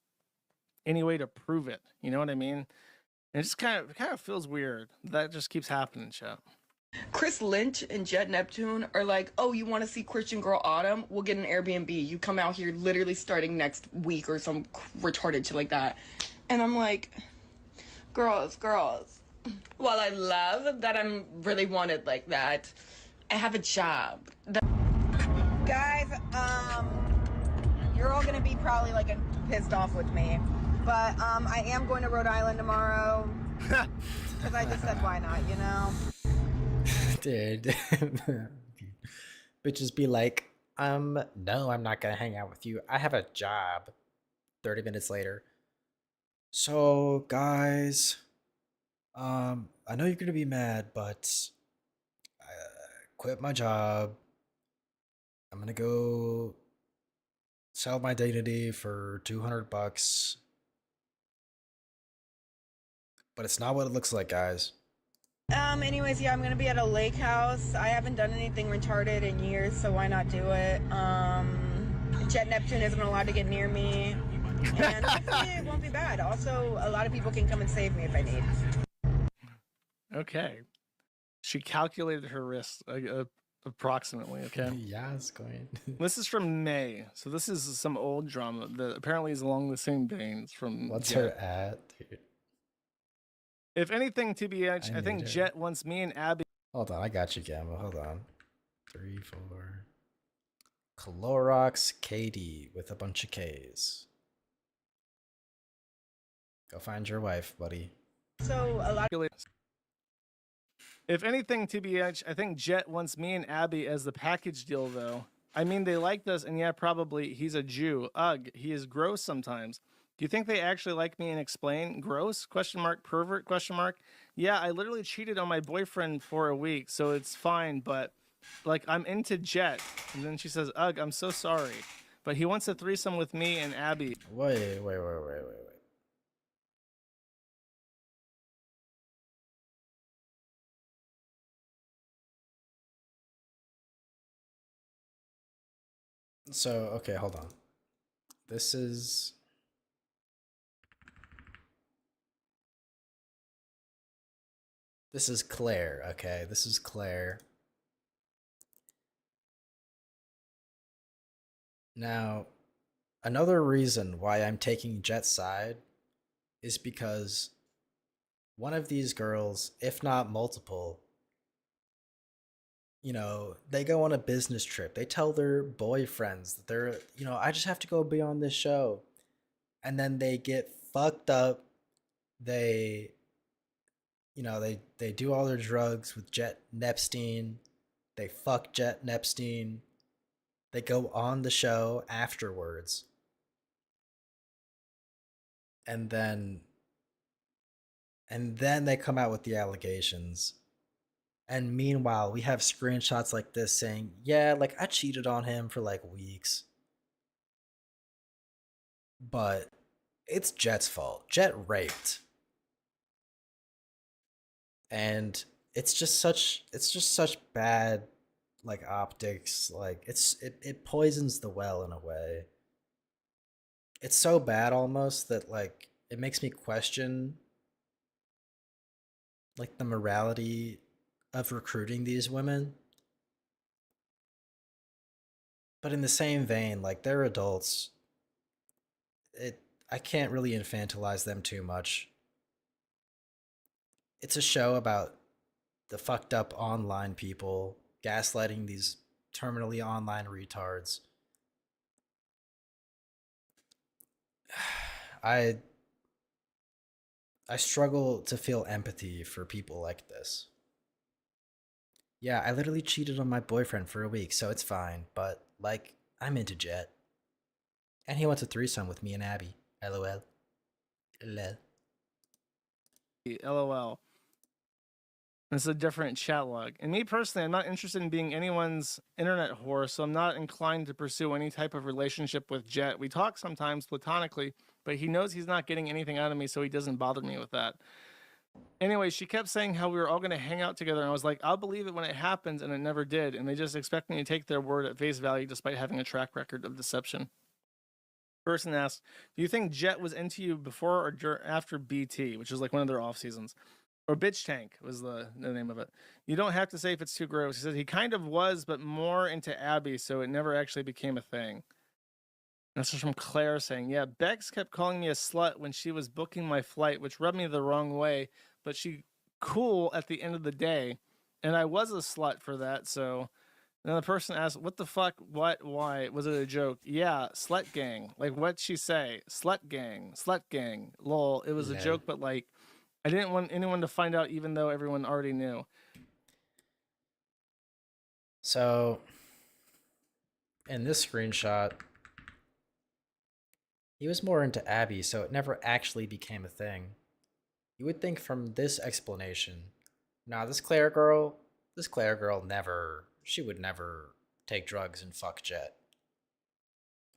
any way to prove it. You know what I mean? And it just kind of feels weird. That just keeps happening, shit. Chris Lynch and Jet Neptune are like, oh, you want to see Christian Girl Autumn? We'll get an Airbnb. You come out here literally starting next week or some retarded shit like that. And I'm like, girls. While I love that I'm really wanted like that, I have a job. Guys, you're all gonna be probably like pissed off with me, but I am going to Rhode Island tomorrow because I just said why not, you know. Dude. Bitches be like, no, I'm not gonna hang out with you. I have a job. 30 minutes later. So, guys, I know you're gonna be mad, but I quit my job. I'm gonna go sell my dignity for $200. But it's not what it looks like, guys. Anyways, yeah, I'm gonna be at a lake house. I haven't done anything retarded in years, so why not do it? Jet Neptune isn't allowed to get near me, and hopefully it won't be bad. Also, a lot of people can come and save me if I need. Okay. She calculated her risk approximately, okay? Yeah, it's going. This is from May. So this is some old drama that apparently is along the same veins from What's Jet. her at, dude? If anything, TBH, I think Jet wants me and Abby. Hold on, I got you, Gamma. Hold on. 3, 4. Clorox KD with a bunch of Ks. Go find your wife, buddy. So a lot. If anything, TBH, I think Jet wants me and Abby as the package deal, though. I mean, they liked us, and yeah, probably he's a Jew. Ugh, he is gross sometimes. Do you think they actually like me and explain? Gross? Question mark. Pervert? Question mark. Yeah, I literally cheated on my boyfriend for a week, so it's fine, but like I'm into Jet. And then she says, ugh, I'm so sorry. But he wants a threesome with me and Abby. Wait. So, okay, hold on. This is Claire, okay? This is Claire. Now, another reason why I'm taking Jet's side is because one of these girls, if not multiple, you know, they go on a business trip. They tell their boyfriends that they're, you know, I just have to go be on this show. And then they get fucked up. They, you know, they do all their drugs with Jet Nepstein. They fuck Jet Nepstein. They go on the show afterwards. And then they come out with the allegations. And meanwhile, we have screenshots like this saying, yeah, like I cheated on him for like weeks. But it's Jet's fault. Jet raped. And it's just such bad like optics. Like it poisons the well in a way. It's so bad almost that like it makes me question like the morality of recruiting these women. But in the same vein, like they're adults. I can't really infantilize them too much. It's a show about the fucked up online people gaslighting these terminally online retards. I I struggle to feel empathy for people like this. Yeah, I literally cheated on my boyfriend for a week, so it's fine, but, like, I'm into Jet. And he wants a threesome with me and Abby. LOL. LOL. LOL. It's a different chat log. And me personally, I'm not interested in being anyone's internet whore, so I'm not inclined to pursue any type of relationship with Jet. We talk sometimes platonically, but he knows he's not getting anything out of me, so he doesn't bother me with that. Anyway, she kept saying how we were all going to hang out together, and I was like, I'll believe it when it happens, and it never did. And they just expect me to take their word at face value despite having a track record of deception. Person asked, do you think Jet was into you before or after BT, which is like one of their off seasons? Or Bitch Tank was the name of it. You don't have to say if it's too gross. He said he kind of was, but more into Abby, so it never actually became a thing. This is from Claire saying, yeah, Bex kept calling me a slut when she was booking my flight, which rubbed me the wrong way, but she cool at the end of the day. And I was a slut for that, so... Then the person asked, what the fuck, what, why? Was it a joke? Yeah, slut gang. Like, what'd she say? Slut gang, lol. It was a joke, but like, I didn't want anyone to find out even though everyone already knew. So, in this screenshot, he was more into Abby, so it never actually became a thing. You would think from this explanation, nah, this Claire girl never, she would never take drugs and fuck Jet.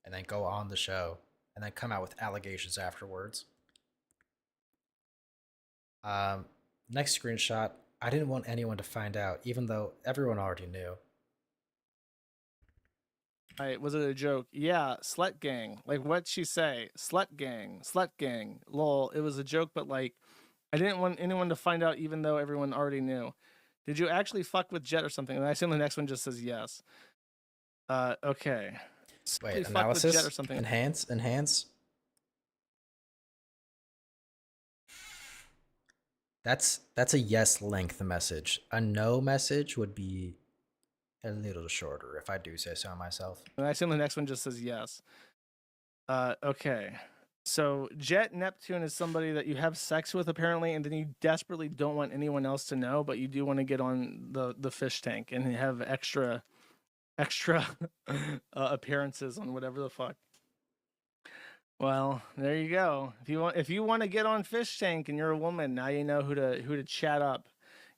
And then go on the show, and then come out with allegations afterwards. Next screenshot, I didn't want anyone to find out, even though everyone already knew. Was it a joke? Yeah, slut gang. Like, what'd she say? Slut gang, lol. It was a joke, but like, I didn't want anyone to find out even though everyone already knew. Did you actually fuck with Jet or something? And I assume the next one just says yes. Okay. Wait, fuck with Jet or analysis? something. Enhance? That's a yes length message. A no message would be a little shorter, if I do say so myself. And I assume the next one just says yes. Okay. So Jet Neptune is somebody that you have sex with apparently, and then you desperately don't want anyone else to know, but you do want to get on the fish tank and have extra appearances on whatever the fuck. Well, there you go. If you want to get on fish tank and you're a woman, now you know who to chat up.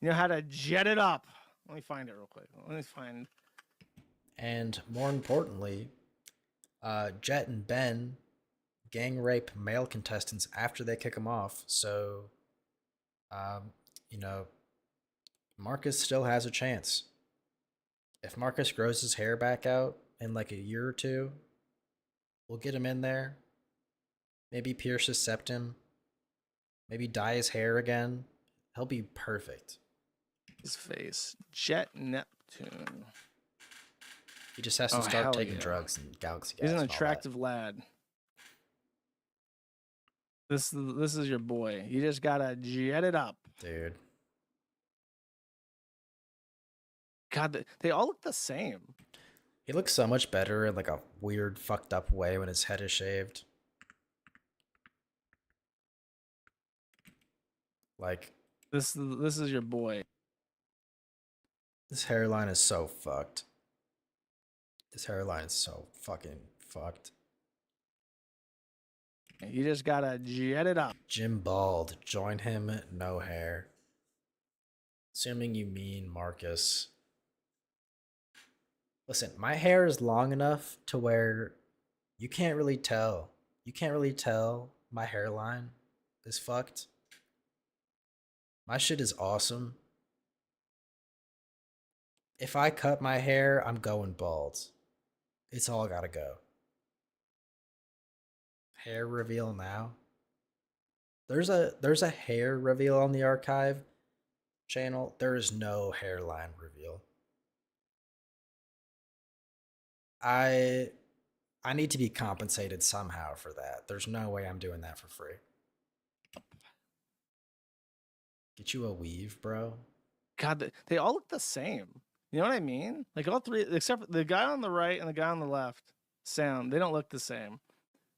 You know how to jet it up. Let me find it real quick. Let me find. And more importantly, Jet and Ben gang rape male contestants after they kick them off. So, you know, Marcus still has a chance. If Marcus grows his hair back out in like a year or two, we'll get him in there. Maybe pierce his septum. Maybe dye his hair again. He'll be perfect. His face. Jet Neptune. He just has to start taking drugs and Galaxy Gas. He's an attractive lad. This is your boy. You just gotta jet it up. Dude. God, they all look the same. He looks so much better in like a weird, fucked up way when his head is shaved. Like this is your boy. This hairline is so fucked. This hairline is so fucking fucked. You just gotta jet it up. Jim Bald, join him, no hair. Assuming you mean Marcus. Listen, my hair is long enough to where you can't really tell. You can't really tell my hairline is fucked. My shit is awesome. If I cut my hair, I'm going bald. It's all gotta go. Hair reveal now. There's a hair reveal on the archive channel. There is no hairline reveal. I need to be compensated somehow for that. There's no way I'm doing that for free. Get you a weave, bro. God, they all look the same. You know what I mean? Like all three, except for the guy on the right and the guy on the left, they don't look the same.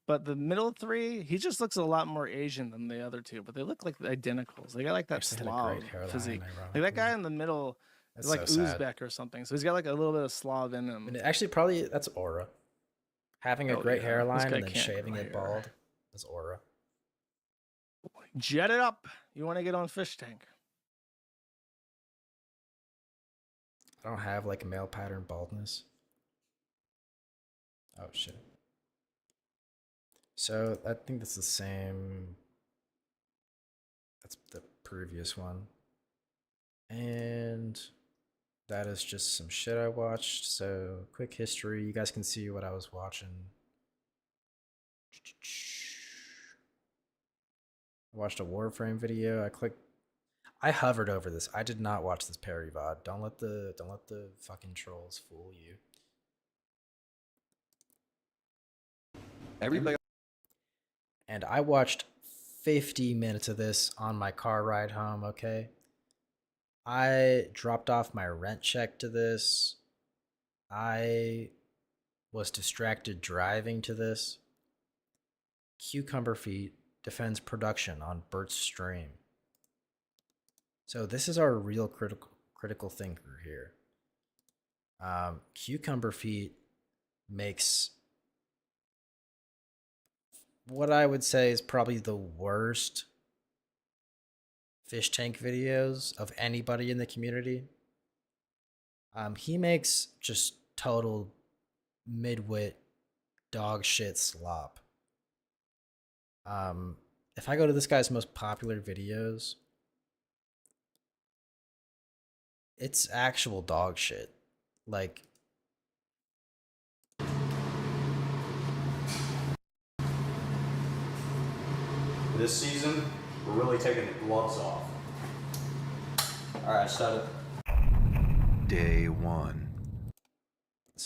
But the middle three, he just looks a lot more Asian than the other two, but they look like identicals. They got like that Actually had a Slav great hairline, physique. Like ironically. that guy in the middle is That's like so sad. Uzbek or something. So he's got like a little bit of Slav in him. And actually, probably that's aura. Having a Oh, great yeah. This hairline guy and then can't shaving grow it hair. bald is aura. Jet it up. You want to get on Fish Tank? I don't have like male pattern baldness. Oh shit. So I think that's the same. That's the previous one. And that is just some shit I watched. So quick history. You guys can see what I was watching. I watched a Warframe video. I hovered over this. I did not watch this parody VOD. Don't let the fucking trolls fool you. Everybody. And I watched 50 minutes of this on my car ride home, okay? I dropped off my rent check to this. I was distracted driving to this. Cucumber Feet defends production on Bert's stream. So this is our real critical thinker here. Cucumber Feet makes what I would say is probably the worst fish tank videos of anybody in the community. He makes just total midwit dog shit slop. If I go to this guy's most popular videos, it's actual dog shit. Like, This season, we're really taking the gloves off. Alright, started. Day 1.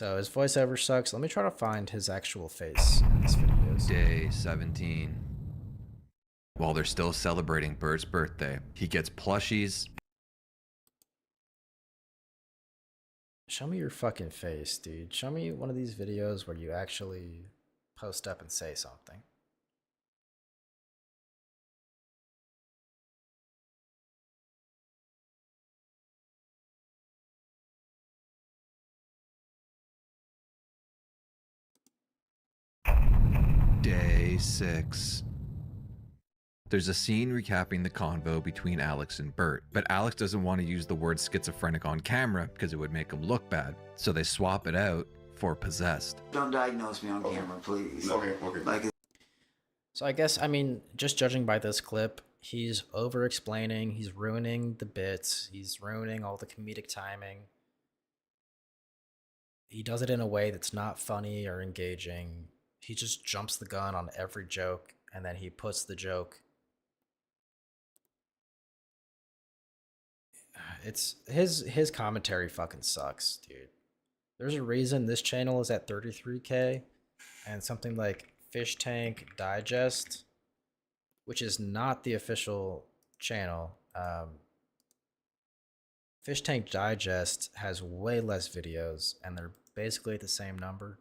so his voiceover sucks. Let me try to find his actual face in his videos. Day 17. While they're still celebrating Bert's birthday, he gets plushies. Show me your fucking face, dude. Show me one of these videos where you actually post up and say something. Day 6. There's a scene recapping the convo between Alex and Bert, but Alex doesn't want to use the word schizophrenic on camera because it would make him look bad, so they swap it out for possessed. Don't diagnose me on camera, please. Okay. Like, So I guess, I mean, just judging by this clip, he's over-explaining, he's ruining the bits, he's ruining all the comedic timing. He does it in a way that's not funny or engaging. He just jumps the gun on every joke, and then he puts the joke. It's his commentary fucking sucks, dude. There's a reason this channel is at 33K, and something like Fish Tank Digest, which is not the official channel. Fish Tank Digest has way less videos, and they're basically the same number.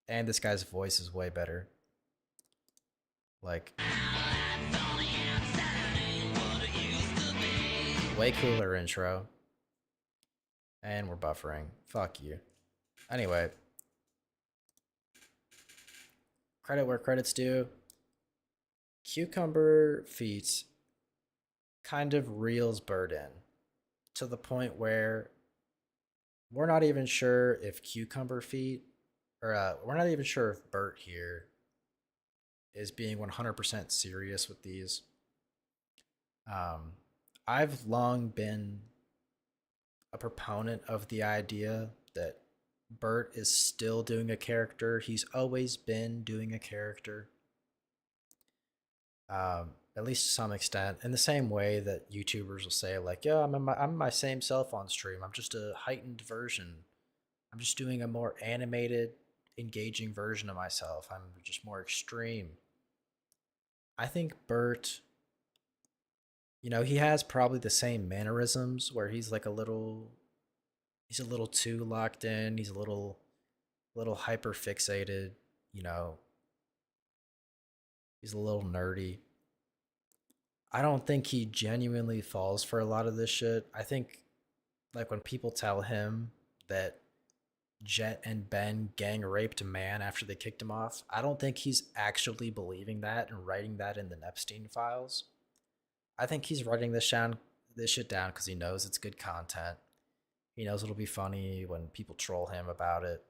And this guy's voice is way better. Like, way cooler intro. And we're buffering. Fuck you. Anyway. Credit where credit's due. Cucumber Feet kind of reels Bert in to the point where we're not even sure if Cucumber Feet, or we're not even sure if Bert here is being 100% serious with these. I've long been a proponent of the idea that Bert is still doing a character. He's always been doing a character. At least to some extent. In the same way that YouTubers will say, like, yeah, I'm my same self on stream. I'm just a heightened version. I'm just doing a more animated, engaging version of myself. I'm just more extreme. I think Bert, you know, he has probably the same mannerisms where he's like a little too locked in. He's a little hyper fixated, you know, He's a little nerdy. I don't think he genuinely falls for a lot of this shit. I think, like, when people tell him that Jet and Ben gang raped a man after they kicked him off, I don't think he's actually believing that and writing that in the Nepstein files. I think he's writing this shit down because he knows it's good content. He knows it'll be funny when people troll him about it.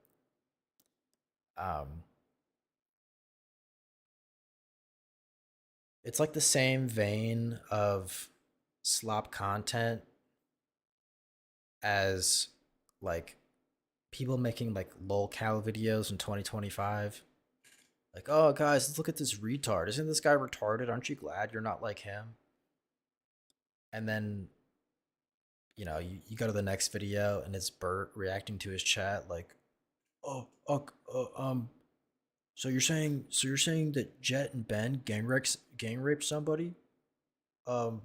It's like the same vein of slop content as like people making like lolcow videos in 2025. Like, oh guys, let's look at this retard. Isn't this guy retarded? Aren't you glad you're not like him? And then, you know, you go to the next video and it's Bert reacting to his chat like, so you're saying that Jet and Ben gang raped somebody? And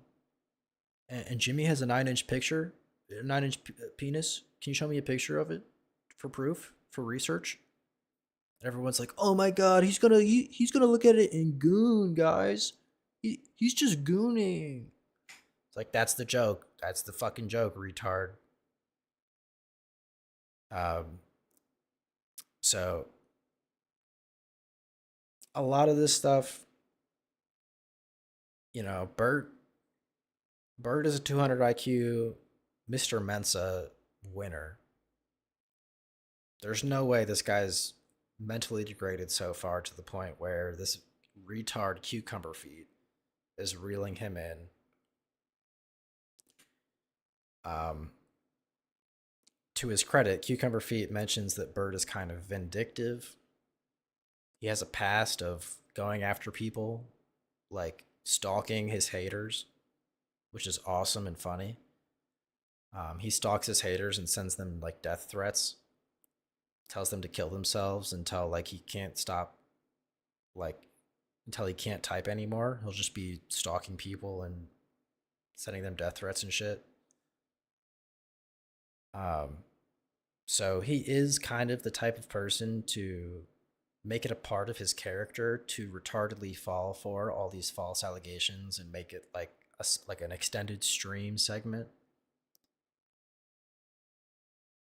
Jimmy has a 9-inch picture, a 9-inch penis. Can you show me a picture of it for proof, for research? And everyone's like, "Oh my god, he's gonna look at it and goon, guys. He's just gooning." It's like, that's the joke. That's the fucking joke, retard. So a lot of this stuff, you know, Bert is a 200 IQ Mr. Mensa winner. There's no way this guy's mentally degraded so far to the point where this retard cucumber feet is reeling him in. To his credit, Cucumber Feet mentions that Bert is kind of vindictive. He has a past of going after people, like stalking his haters, which is awesome and funny. He stalks his haters and sends them like death threats, tells them to kill themselves until like he can't stop, like until he can't type anymore. He'll just be stalking people and sending them death threats and shit. So he is kind of the type of person to make it a part of his character to retardedly fall for all these false allegations and make it like an extended stream segment.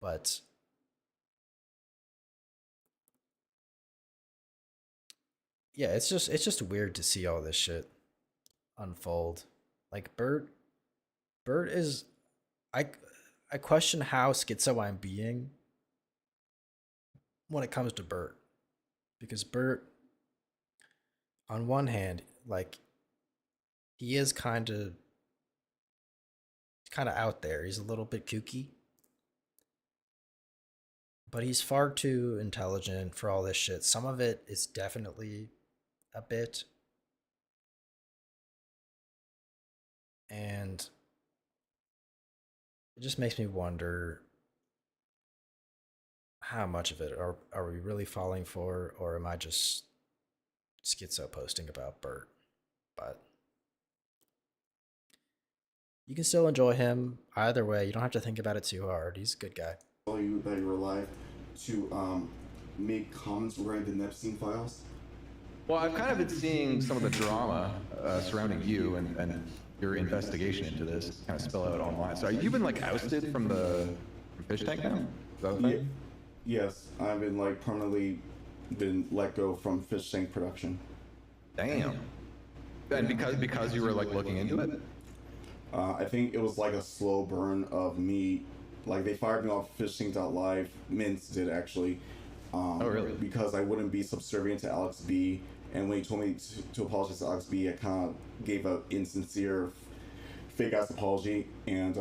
But yeah, it's just weird to see all this shit unfold. Like Bert is, I question how schizo I'm being when it comes to Bert. Because Bert, on one hand, like, he is kind of out there. He's a little bit kooky. But he's far too intelligent for all this shit. Some of it is definitely a bit. And it just makes me wonder how much of it are we really falling for, or am I just schizo posting about Bert? But you can still enjoy him either way. You don't have to think about it too hard. He's a good guy. Tell you that you were alive to make comments regarding the Nepstein Files? Well, I've kind of been seeing some of the drama surrounding you and your investigation into this kind of spill out online. So you've been like ousted from the fish tank now? Is that the thing? Yes, I've been like permanently been let go from fish tank production. Damn. And because you were like looking into it? I think it was like a slow burn of me. Like they fired me off fishtank.live. Mints did actually. Oh really? Because I wouldn't be subservient to Alex B. And when he told me to apologize to Alex B, I kind of gave an insincere, fake-ass apology, and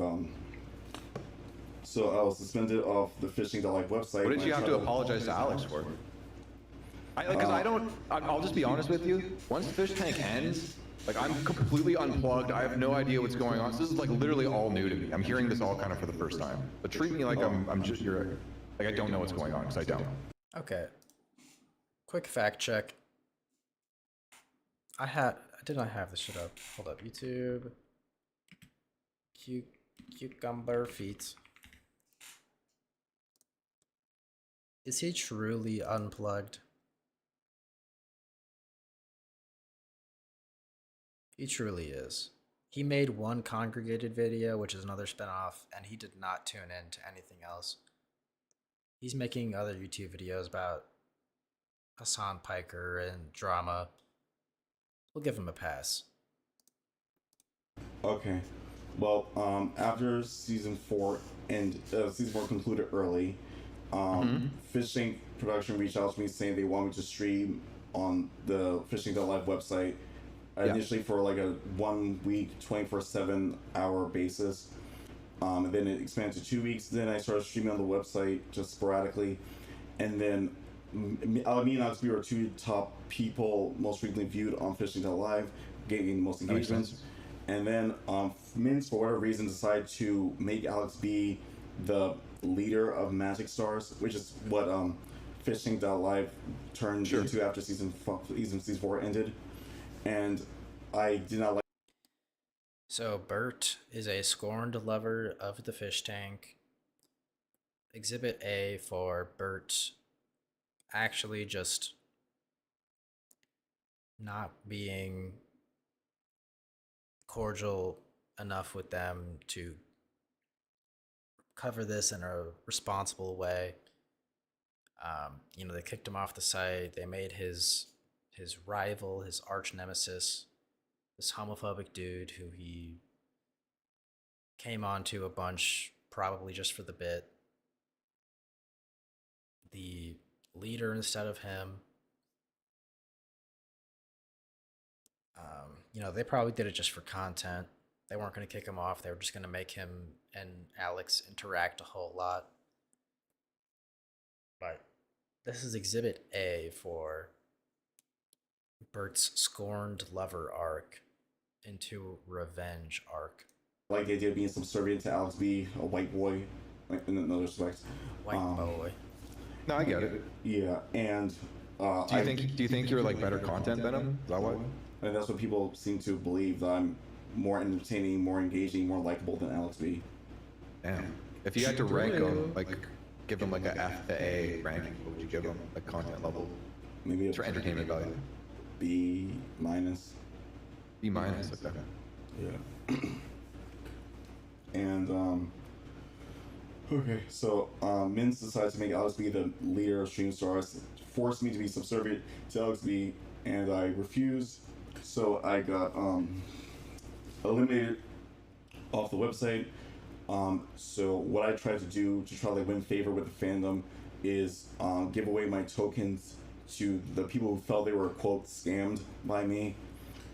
so I was suspended off the fishing.live website. What did you have to apologize to Alex for? I'll just be honest with you. Once Fish Tank ends, like I'm completely unplugged. I have no idea what's going on. So this is like literally all new to me. I'm hearing this all kind of for the first time. But treat me like I'm just like I don't know what's going on because I don't. Okay. Quick fact check. Did not have this shit up. Hold up, YouTube. Cucumber feet. Is he truly unplugged? He truly is. He made one congregated video, which is another spinoff, and he did not tune in to anything else. He's making other YouTube videos about Hassan Piker and drama. We'll give him a pass. Okay. Well, after season 4 and season 4 concluded early, Fishing Production reached out to me saying they want me to stream on the Fishing.live website initially for like a 1 week, 24/7 hour basis. And then it expanded to 2 weeks. Then I started streaming on the website just sporadically. And then me and Alex, we were two top people most frequently viewed on Fishing.live, getting the most engagements. And then Mints, for whatever reason, decided to make Alex be the leader of Magic Stars, which is what Fishing.live turned into after season 4 ended. And I did not like. So Bert is a scorned lover of the fish tank. Exhibit A for Bert actually just not being cordial enough with them to cover this in a responsible way. They kicked him off the site. They made his rival, his arch nemesis, this homophobic dude who he came onto a bunch, probably just for the bit, the leader instead of him. They probably did it just for content. They weren't going to kick him off. They were just going to make him and Alex interact a whole lot. But this is Exhibit A for Bert's scorned lover arc into revenge arc. Like the idea of being subservient to Alex B, a white boy, like in another respect. White boy. No, I get it. Yeah, and do you think you're like better content than him? Is that why? And that's what people seem to believe, that I'm more entertaining, more engaging, more likable than Alex B. Damn. If you had to rank him, like give him like a F to A ranking, what would you give him? Like content level? Maybe for entertainment value. B minus. B minus. Okay. Yeah. And okay, so Mins decided to make Alex B the leader of Stream Stars, forced me to be subservient to Alex B, and I refused. So I got eliminated off the website. So what I tried to do to try to win favor with the fandom is give away my tokens to the people who felt they were, quote, scammed by me.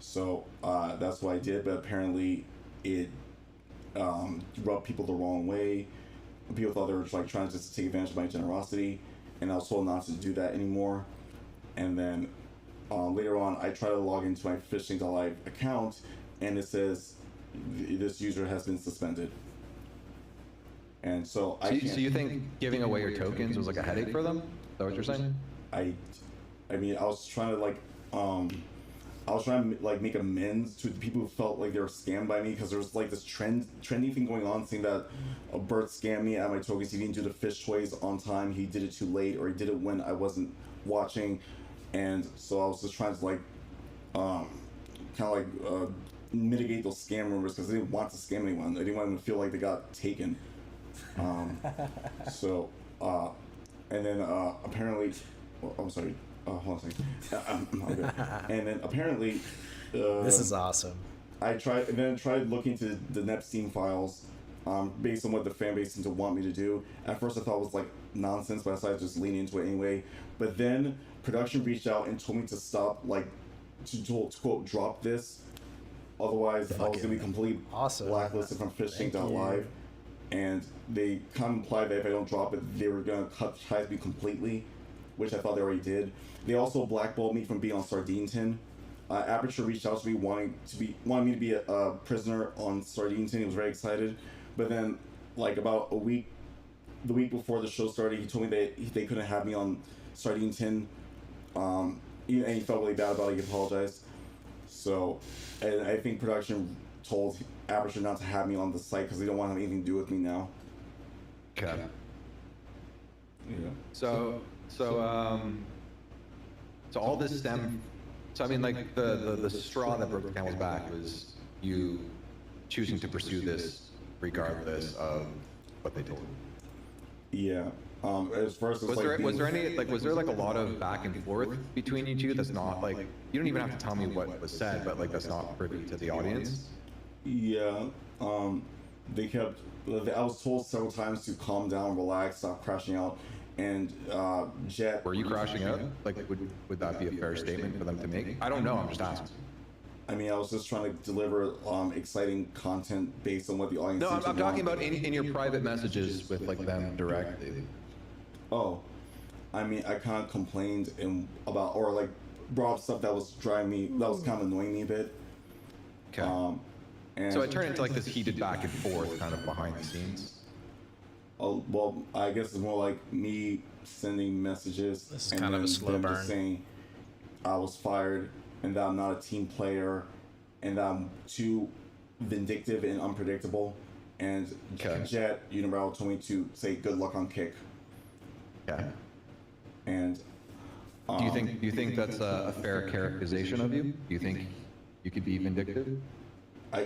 So that's what I did, but apparently it rubbed people the wrong way. People thought they were like trying to just take advantage of my generosity, and I was told not to do that anymore. And then later on, I tried to log into my Fishing.live account, and it says this user has been suspended. And so I can't. So you think giving away your tokens was like a headache for them? Is that what you're saying? I mean, I was trying to make amends to the people who felt like they were scammed by me, because there was like this trendy thing going on saying that Bert scammed me at my tokens. He didn't do the fish toys on time. He did it too late, or he did it when I wasn't watching. And so I was just trying to mitigate those scam rumors, because I didn't want to scam anyone. I didn't want them to feel like they got taken. And then apparently, I'm sorry. Hold on a second. Okay. And then apparently, this is awesome. I tried looking into the Nepstein Files, based on what the fan base seemed to want me to do. At first, I thought it was like nonsense, but I decided to just lean into it anyway. But then production reached out and told me to stop, like, to quote, drop this. Otherwise, I was gonna be completely blacklisted from Fishing.live. And they kind of implied that if I don't drop it, they were gonna cut ties with me completely, which I thought they already did. They also blackballed me from being on Sardine Tin. Aperture reached out to me wanting me to be a prisoner on Sardine Tin. He was very excited, but then like about the week before the show started, he told me that they couldn't have me on Sardine Tin, and he felt really bad about it. He apologized. So, and I think production told Aperture not to have me on the site because they don't want to have anything to do with me now. Okay. Yeah. So all this stemmed So I mean, like the straw that broke the camel's back was you choosing to pursue this regardless of what they told you. Yeah. As first as Was like there like a lot of back and forth between you two? That's not like you don't even have to tell me what was said, but like that's not privy to the audience. Yeah. They kept. I was told several times to calm down, relax, stop crashing out, and Jet. Were you crashing out? Like, would that be a fair statement for them to make? I don't know. I'm just asking. I mean, I was just trying to deliver exciting content based on what the audience. No, seems I'm to talking want. about in your private messages with like them directly. Oh, I mean, I kind of complained about or like brought up stuff that was driving me, that was kind of annoying me a bit. Okay. And So it turned into like this heated back and forth kind of behind the scenes. Oh, well, I guess it's more like me sending messages. This is and kind of a then slow them burn. just saying I was fired and that I'm not a team player and that I'm too vindictive and unpredictable. And Jet Unibrow told me to say good luck on kick. Yeah. And Do you think that's a fair characterization of you? Do you think you could be vindictive?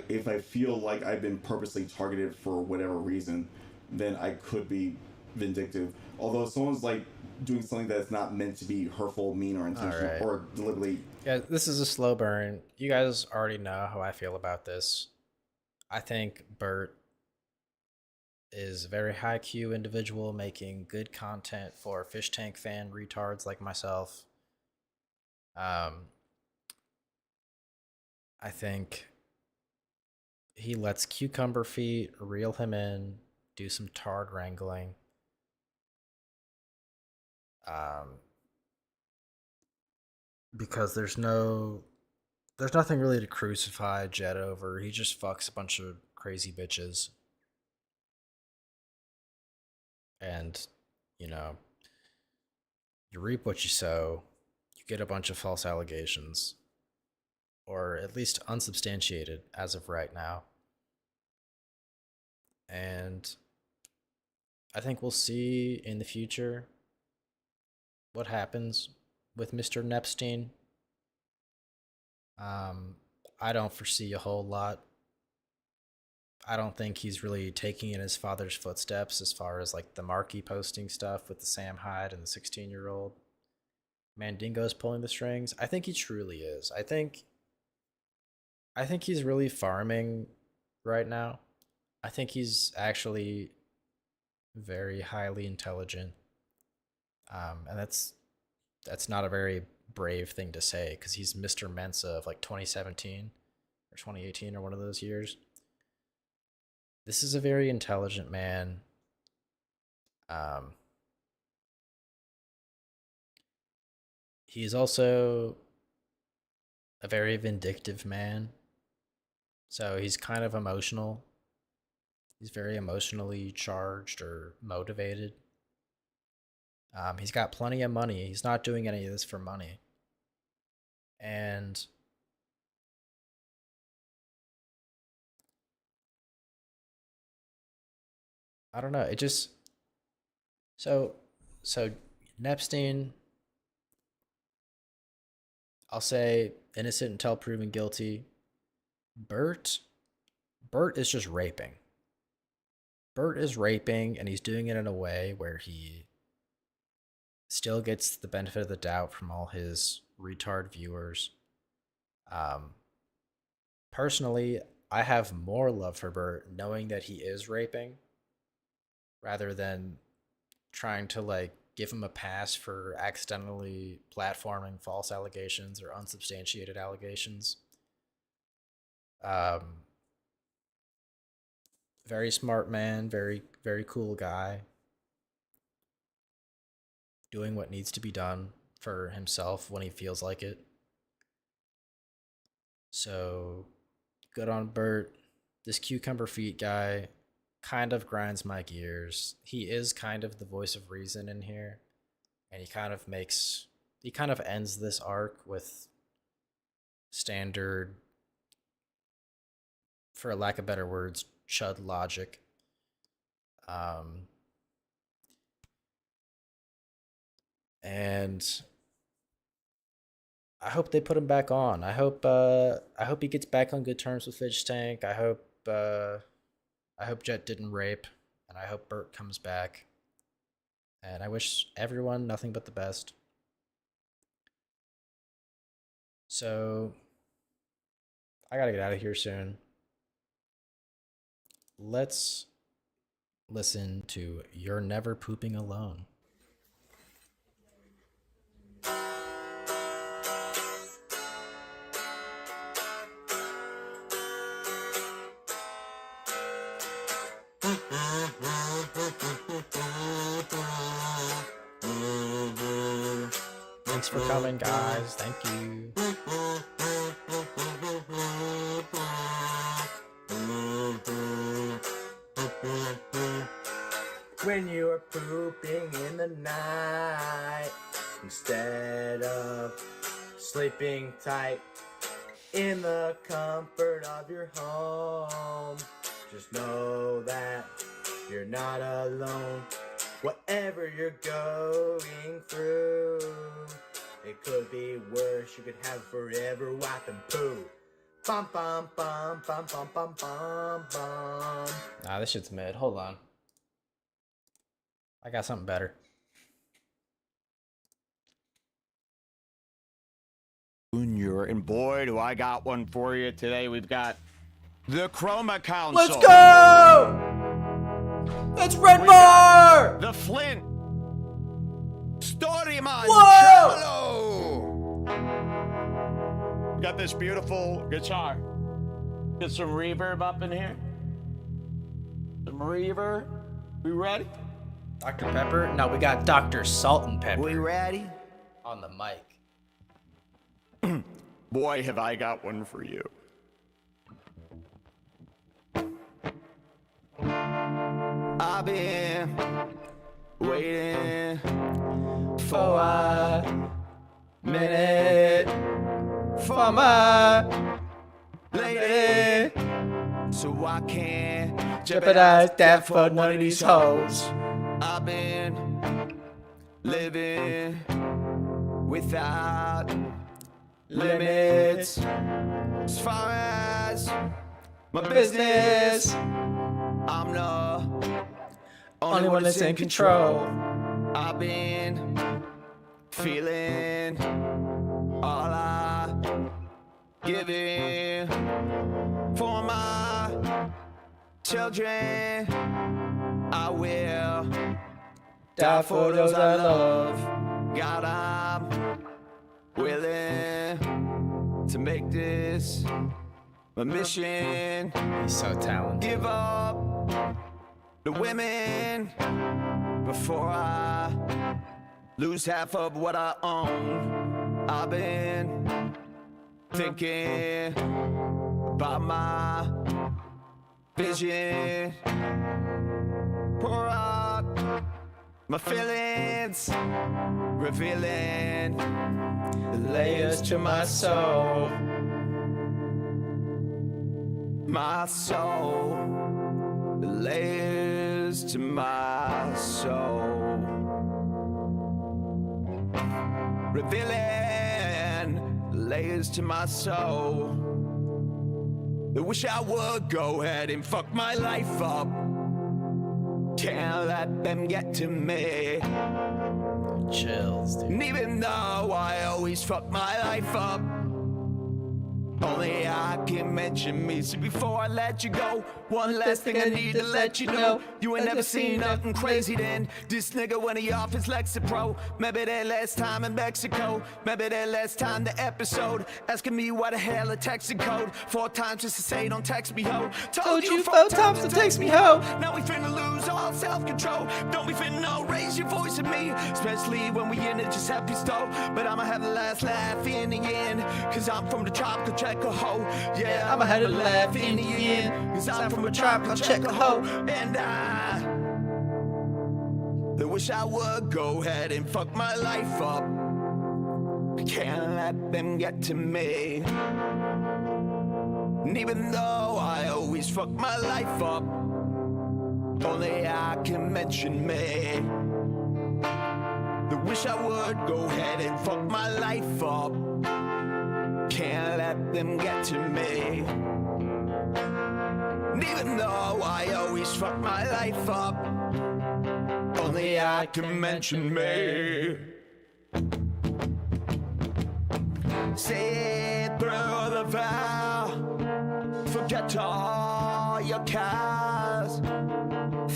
if I feel like I've been purposely targeted for whatever reason, then I could be vindictive. Although if someone's like doing something that's not meant to be hurtful, mean, or intentional, Alright. or deliberately. Yeah, this is a slow burn. You guys already know how I feel about this. I think Bert is a very high Q individual making good content for fish tank fan retards like myself. I think he lets Cucumber Feet reel him in, do some tard wrangling. Because there's nothing really to crucify Jet over. He just fucks a bunch of crazy bitches. And, you know, you reap what you sow. You get a bunch of false allegations. Or at least unsubstantiated as of right now. And I think we'll see in the future what happens with Mr. Nepstein. I don't foresee a whole lot. I don't think he's really taking in his father's footsteps as far as like the Marky posting stuff with the Sam Hyde and the 16-year-old. Mandingo's pulling the strings. I think he truly is. I think he's really farming right now. I think he's actually very highly intelligent. And that's not a very brave thing to say because he's Mr. Mensa of like 2017 or 2018 or one of those years. This is a very intelligent man. He's also a very vindictive man. So he's kind of emotional. He's very emotionally charged or motivated. He's got plenty of money. He's not doing any of this for money. And I don't know. It just so Nepstein, I'll say innocent until proven guilty. Bert is just raping. Bert is raping, and he's doing it in a way where he still gets the benefit of the doubt from all his retard viewers. Personally, I have more love for Bert knowing that he is raping rather than trying to like give him a pass for accidentally platforming false allegations or unsubstantiated allegations. Very smart man, very, very cool guy. Doing what needs to be done for himself when he feels like it. So, good on Bert. This Cucumber Feet guy kind of grinds my gears. He is kind of the voice of reason in here. And he kind of ends this arc with standard, for lack of better words, chud logic. And I hope they put him back on. I hope he gets back on good terms with Fish Tank. I hope Jet didn't rape, and I hope Bert comes back. And I wish everyone nothing but the best. So I gotta get out of here soon. Let's listen to You're Never Pooping Alone. Thanks for coming, guys. Thank you. When you're pooping in the night, instead of sleeping tight in the comfort of your home, just know that you're not alone. Whatever you're going through, it could be worse. You could have forever wiping poo. Bum bum bum bum bum bum bum bum. Nah, this shit's mid. Hold on. I got something better. Junior, and boy, do I got one for you today. We've got the Chroma Council. Let's go! It's Red Bar! The Flint. Storyman. Whoa! We got this beautiful guitar. Get some reverb up in here. Some reverb. We ready? Dr. Pepper? No, we got Dr. Salt and Pepper. We ready? On the mic. Boy, have I got one for you. I've been waiting For a minute, for my lady, so I can't jeopardize that for none of these hoes. I've been living without Limits, as far as my business, I'm the only one that's in control. I've been feeling all I giving for my children. I will Die for those I love. God, I'm willing to make this my mission. He's so talented. Give up the women before I lose half of what I own. I've been thinking about my vision. Pour out my feelings, revealing The layers to my soul. my soul, the layers to my soul, revealing the layers to my soul. I wish I would go ahead and fuck my life up. Can't let them get to me. Chills, dude. And even though I always fuck my life up, only I can mention me. So before I let you go, one last thing I need to let you know. You ain't never seen nothing crazy then. This nigga went off his Lexapro. Maybe that last time in Mexico. Maybe that last time the episode. Asking me why the hell a texting code. 4 times just to say don't text me ho. Told you 4 times to text me ho. Now we finna lose all self-control. Don't be finna raise your voice at me. Especially when we in a Giuseppe store. But I'ma have the last laugh in the end. Cause I'm from the tropical Checo ho. Yeah, I'ma have a laugh in the end. Cause I'm from a tropical Checo ho. And I wish I would go ahead and fuck my life up. Can't let them get to me. And even though I always fuck my life up, only I can mention me. I wish I would go ahead and fuck my life up. let them get to me. And even though I always fuck my life up, only I can mention me. See through the veil, forget all your cares,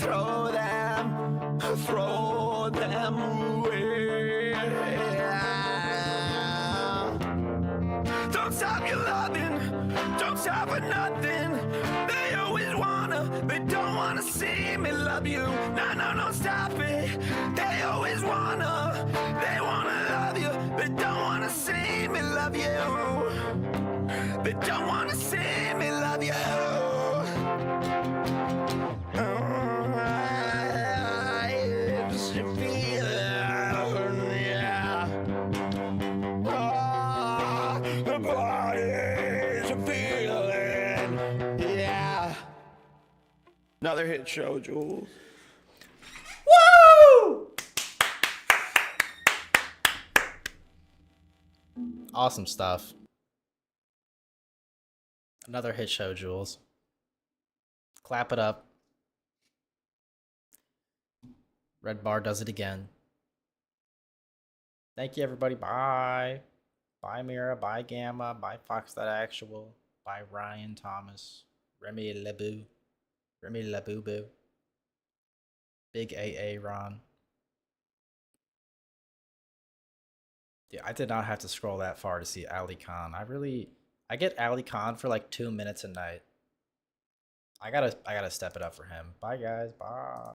throw them away. Don't stop your loving, don't stop for nothing. They don't wanna see me love you. No, stop it. They wanna love you. They don't wanna see me love you. They don't wanna see me love you. I just feel yeah. The body's a feeling, yeah. Another hit show, Jules. Woo! Awesome stuff. Another hit show, Jules. Clap it up. Red Bar does it again. Thank you, everybody. Bye. Bye, Mira. Bye, Gamma. Bye, Fox That Actual. Bye, Ryan Thomas. Remy Lebu. Remy Laboo. Big AA Ron. Yeah, I did not have to scroll that far to see Ali Khan. I get Ali Khan for like 2 minutes a night. I gotta step it up for him. Bye guys. Bye.